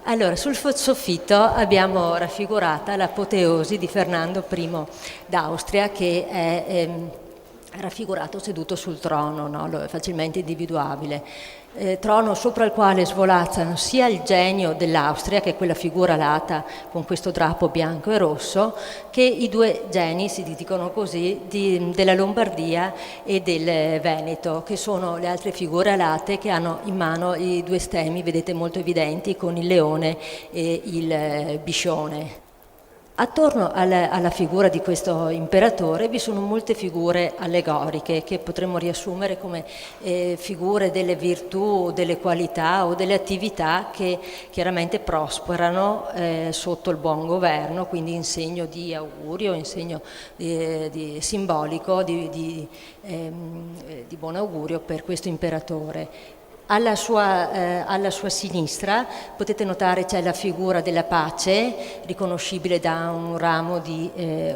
Allora, sul soffitto abbiamo raffigurata l'apoteosi di Fernando I d'Austria, che è raffigurato seduto sul trono, no? Facilmente individuabile. Trono sopra il quale svolazzano sia il genio dell'Austria, che è quella figura alata con questo drappo bianco e rosso, che i due geni, si dicono così, della Lombardia e del Veneto, che sono le altre figure alate che hanno in mano i due stemmi, vedete molto evidenti, con il leone e il biscione. Attorno alla figura di questo imperatore vi sono molte figure allegoriche che potremmo riassumere come figure delle virtù, delle qualità o delle attività che chiaramente prosperano sotto il buon governo, quindi in segno di augurio, in segno simbolico di buon augurio per questo imperatore. Alla sua sinistra potete notare c'è la figura della pace, riconoscibile da un ramo di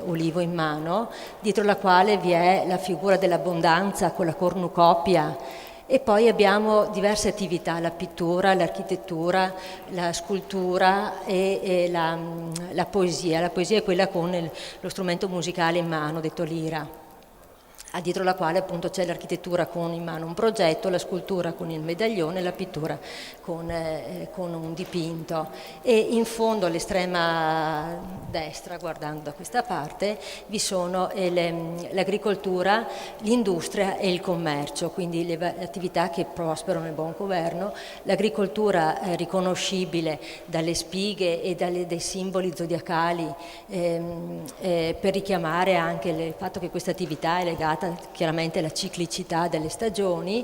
olivo in mano, dietro la quale vi è la figura dell'abbondanza con la cornucopia. E poi abbiamo diverse attività, la pittura, l'architettura, la scultura e la poesia. La poesia è quella con lo strumento musicale in mano, detto lira, dietro la quale appunto c'è l'architettura con in mano un progetto, la scultura con il medaglione, la pittura con un dipinto. E in fondo all'estrema destra, guardando da questa parte, vi sono l'agricoltura, l'industria e il commercio, quindi le attività che prosperano nel buon governo, l'agricoltura riconoscibile dalle spighe e dai simboli zodiacali per richiamare anche il fatto che questa attività è legata chiaramente alla ciclicità delle stagioni,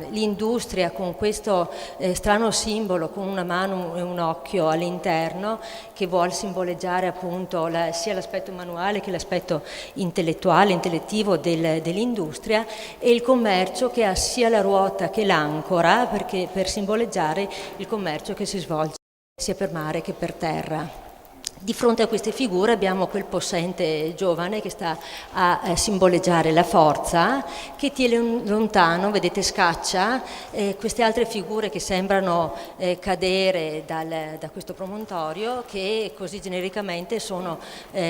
l'industria con questo strano simbolo con una mano e un occhio all'interno che vuol simboleggiare appunto sia l'aspetto manuale che l'aspetto intellettuale, intellettivo dell'industria, e il commercio che ha sia la ruota che l'ancora, perché per simboleggiare il commercio che si svolge sia per mare che per terra. Di fronte a queste figure abbiamo quel possente giovane che sta a simboleggiare la forza, che tiene lontano, vedete, scaccia queste altre figure che sembrano cadere da questo promontorio, che così genericamente sono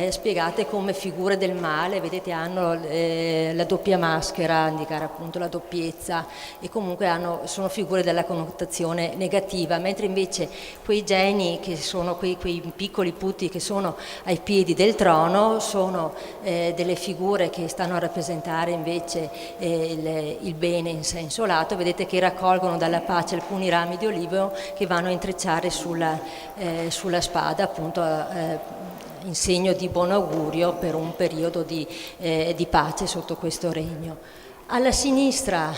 spiegate come figure del male, vedete, hanno la doppia maschera, indicare appunto la doppiezza, e comunque sono figure della connotazione negativa, mentre invece quei geni che sono quei piccoli putti che sono ai piedi del trono sono delle figure che stanno a rappresentare invece il bene in senso lato. Vedete che raccolgono dalla pace alcuni rami di olivo che vanno a intrecciare sulla spada, appunto in segno di buon augurio per un periodo di pace sotto questo regno. Alla sinistra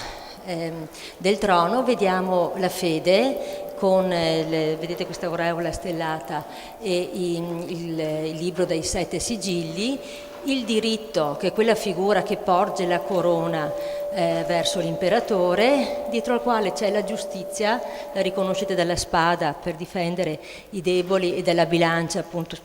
del trono vediamo la fede con, vedete, questa aureola stellata e il libro dei 7 sigilli, il diritto, che è quella figura che porge la corona verso l'imperatore, dietro al quale c'è la giustizia, la riconoscete dalla spada per difendere i deboli e dalla bilancia appunto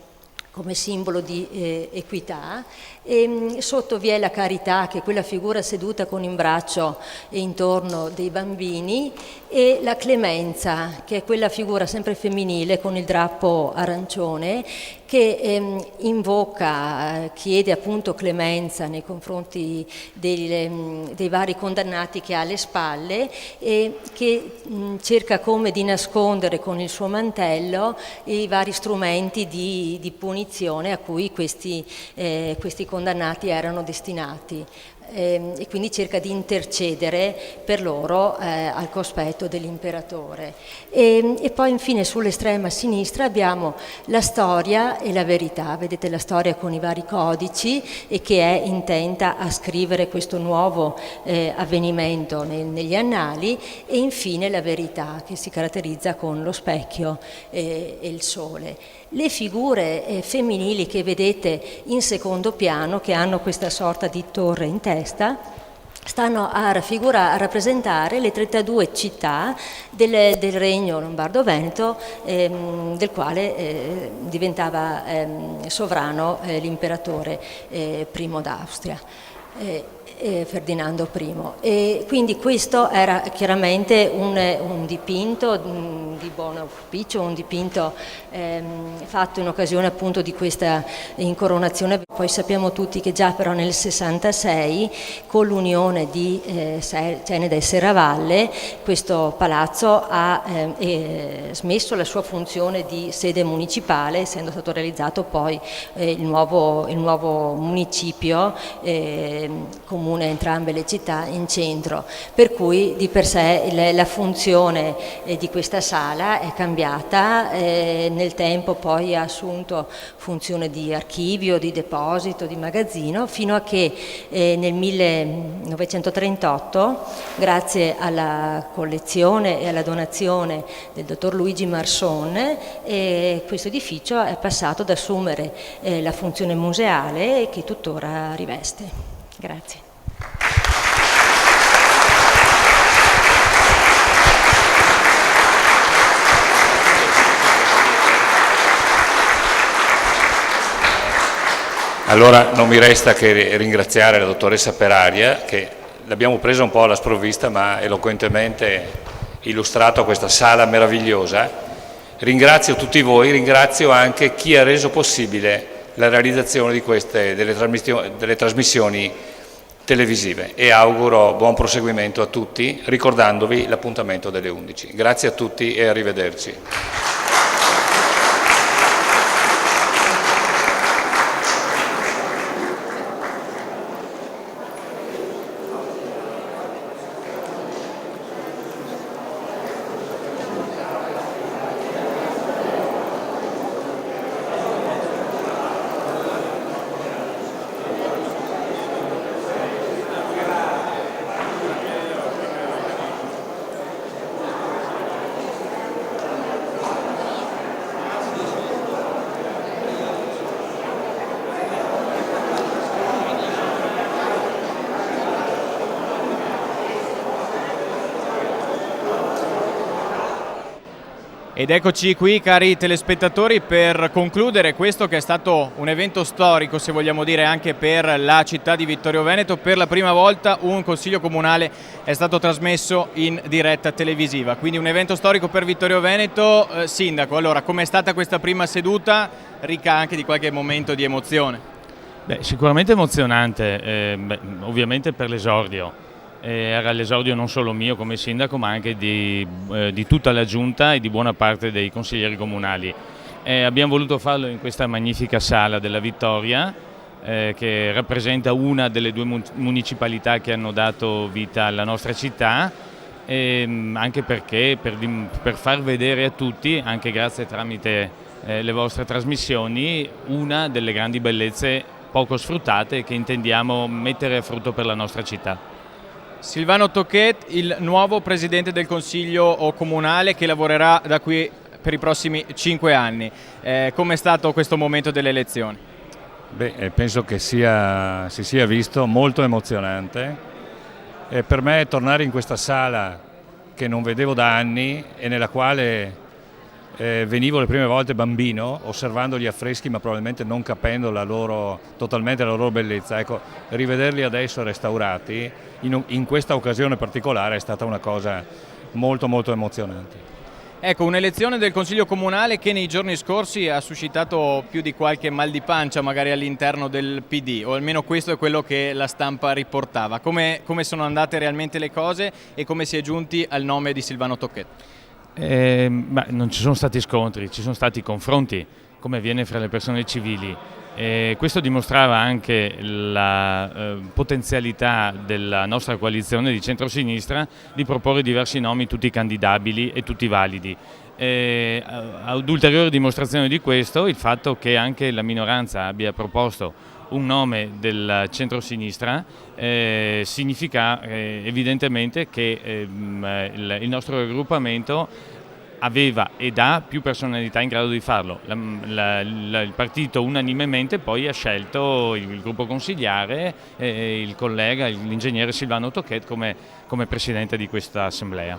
come simbolo di equità, e sotto vi è la carità, che è quella figura seduta con in braccio e intorno dei bambini, e la clemenza, che è quella figura sempre femminile con il drappo arancione, che invoca, chiede appunto clemenza nei confronti dei vari condannati che ha alle spalle, e che cerca come di nascondere con il suo mantello i vari strumenti di punizione a cui questi condannati erano destinati. E quindi cerca di intercedere per loro al cospetto dell'imperatore. E poi infine sull'estrema sinistra abbiamo la storia e la verità, vedete la storia con i vari codici e che è intenta a scrivere questo nuovo avvenimento negli annali, e infine la verità che si caratterizza con lo specchio e il sole. Le figure femminili che vedete in secondo piano, che hanno questa sorta di torre in testa, stanno a rappresentare le 32 città del regno lombardo-veneto, del quale diventava sovrano l'imperatore primo d'Austria. Ferdinando I. E quindi questo era chiaramente un dipinto di buon auspicio, un dipinto fatto in occasione appunto di questa incoronazione. Poi sappiamo tutti che già però nel 66, con l'unione di Ceneda e Serravalle, questo palazzo ha smesso la sua funzione di sede municipale, essendo stato realizzato poi il nuovo municipio comune a entrambe le città in centro, per cui di per sé la funzione di questa sala è cambiata, nel tempo poi ha assunto funzione di archivio, di deposito, di magazzino, fino a che nel 1938, grazie alla collezione e alla donazione del dottor Luigi Marson, questo edificio è passato ad assumere la funzione museale che tuttora riveste. Grazie. Allora non mi resta che ringraziare la dottoressa Peraria, che l'abbiamo presa un po' alla sprovvista ma eloquentemente illustrato questa sala meravigliosa. Ringrazio tutti voi, ringrazio anche chi ha reso possibile la realizzazione di delle trasmissioni televisive e auguro buon proseguimento a tutti, ricordandovi l'appuntamento delle 11. Grazie a tutti e arrivederci. Ed eccoci qui, cari telespettatori, per concludere questo che è stato un evento storico, se vogliamo dire, anche per la città di Vittorio Veneto. Per la prima volta un consiglio comunale è stato trasmesso in diretta televisiva, quindi un evento storico per Vittorio Veneto. Sindaco, allora, com'è stata questa prima seduta, ricca anche di qualche momento di emozione? Sicuramente emozionante, ovviamente per l'esordio. Era l'esordio non solo mio come sindaco, ma anche di tutta la giunta e di buona parte dei consiglieri comunali. Abbiamo voluto farlo in questa magnifica sala della Vittoria, che rappresenta una delle due municipalità che hanno dato vita alla nostra città, anche perché per far vedere a tutti, anche grazie tramite le vostre trasmissioni, una delle grandi bellezze poco sfruttate che intendiamo mettere a frutto per la nostra città. Silvano Tocquet, il nuovo presidente del Consiglio comunale che lavorerà da qui per i prossimi 5 anni. Com'è stato questo momento delle elezioni? Penso che si sia visto molto emozionante. Per me tornare in questa sala che non vedevo da anni e nella quale venivo le prime volte bambino, osservando gli affreschi ma probabilmente non capendo totalmente la loro bellezza. Ecco, rivederli adesso restaurati in questa occasione particolare è stata una cosa molto molto emozionante. Ecco, un'elezione del Consiglio Comunale che nei giorni scorsi ha suscitato più di qualche mal di pancia magari all'interno del PD, o almeno questo è quello che la stampa riportava. Come sono andate realmente le cose e come si è giunti al nome di Silvano Tocquet? Non ci sono stati scontri, ci sono stati confronti, come avviene fra le persone civili. Questo dimostrava anche la potenzialità della nostra coalizione di centrosinistra di proporre diversi nomi, tutti candidabili e tutti validi. Ad ulteriore dimostrazione di questo, il fatto che anche la minoranza abbia proposto un nome del centrosinistra significa evidentemente che il nostro raggruppamento aveva ed ha più personalità in grado di farlo. Il partito unanimemente poi ha scelto il gruppo consigliare e il collega, l'ingegnere Silvano Tocquet come presidente di questa assemblea.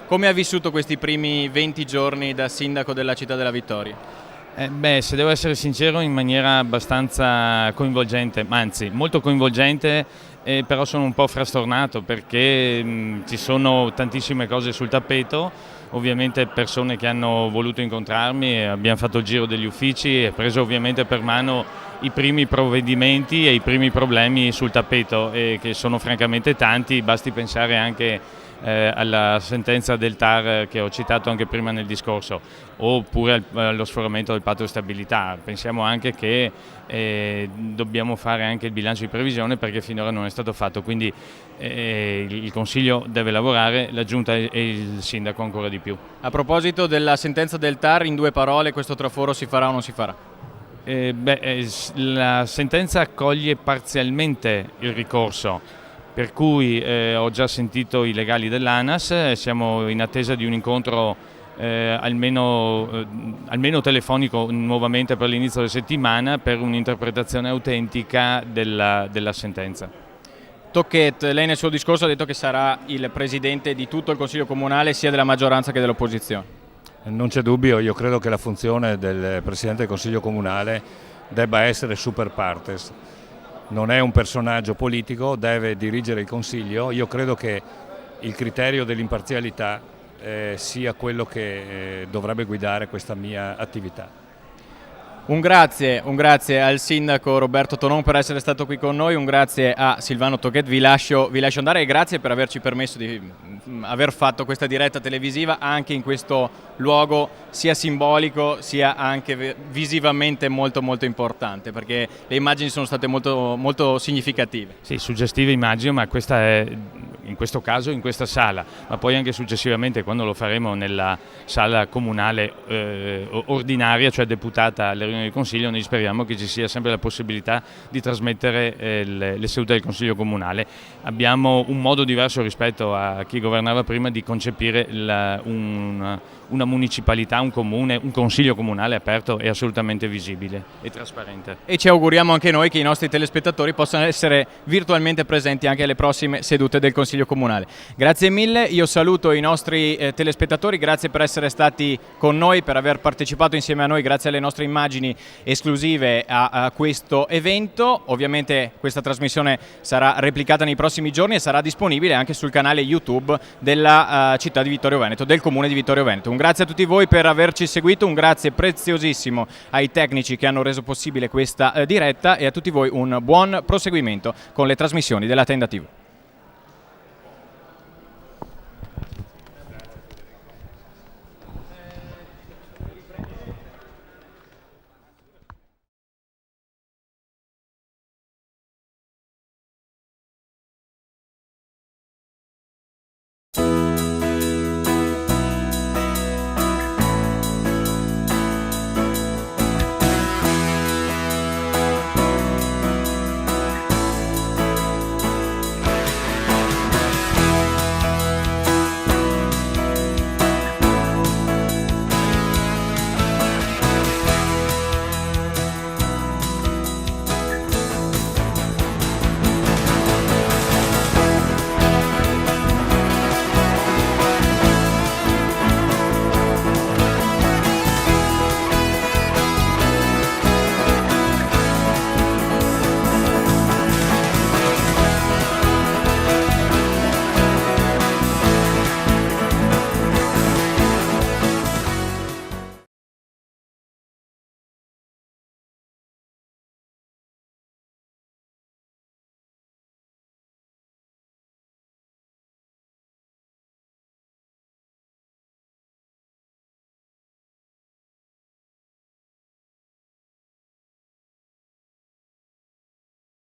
Come ha vissuto questi primi 20 giorni da sindaco della città della Vittoria? Se devo essere sincero, in maniera abbastanza coinvolgente, ma anzi molto coinvolgente, però sono un po' frastornato perché ci sono tantissime cose sul tappeto, ovviamente persone che hanno voluto incontrarmi, abbiamo fatto il giro degli uffici e preso ovviamente per mano i primi provvedimenti e i primi problemi sul tappeto, che sono francamente tanti, basti pensare anche alla sentenza del TAR che ho citato anche prima nel discorso, oppure allo sforamento del patto di stabilità. Pensiamo anche che dobbiamo fare anche il bilancio di previsione perché finora non è stato fatto, quindi il Consiglio deve lavorare, la Giunta e il Sindaco ancora di più. A proposito della sentenza del TAR, in 2 parole, questo traforo si farà o non si farà? La sentenza accoglie parzialmente il ricorso, per cui ho già sentito i legali dell'ANAS, siamo in attesa di un incontro almeno telefonico nuovamente per l'inizio della settimana per un'interpretazione autentica della sentenza. Tocchet, lei nel suo discorso ha detto che sarà il presidente di tutto il Consiglio Comunale, sia della maggioranza che dell'opposizione. Non c'è dubbio, io credo che la funzione del Presidente del Consiglio Comunale debba essere super partes. Non è un personaggio politico, deve dirigere il Consiglio. Io credo che il criterio dell'imparzialità sia quello che dovrebbe guidare questa mia attività. Un grazie al sindaco Roberto Tonon per essere stato qui con noi, un grazie a Silvano Tocchet, vi lascio andare e grazie per averci permesso di aver fatto questa diretta televisiva anche in questo luogo sia simbolico sia anche visivamente molto importante, perché le immagini sono state molto significative. Sì, suggestive immagino, ma questa è in questo caso in questa sala, ma poi anche successivamente quando lo faremo nella sala comunale ordinaria, cioè deputata alle riunioni del Consiglio, noi speriamo che ci sia sempre la possibilità di trasmettere le sedute del Consiglio Comunale. Abbiamo un modo diverso rispetto a chi governava prima di concepire una municipalità, un comune, un Consiglio Comunale aperto e assolutamente visibile e trasparente. E ci auguriamo anche noi che i nostri telespettatori possano essere virtualmente presenti anche alle prossime sedute del Consiglio Comunale. Grazie mille, io saluto i nostri telespettatori, grazie per essere stati con noi, per aver partecipato insieme a noi, grazie alle nostre immagini esclusive a questo evento. Ovviamente questa trasmissione sarà replicata nei prossimi giorni e sarà disponibile anche sul canale YouTube della città di Vittorio Veneto, del comune di Vittorio Veneto. Un grazie a tutti voi per averci seguito, un grazie preziosissimo ai tecnici che hanno reso possibile questa diretta e a tutti voi un buon proseguimento con le trasmissioni della Tenda TV.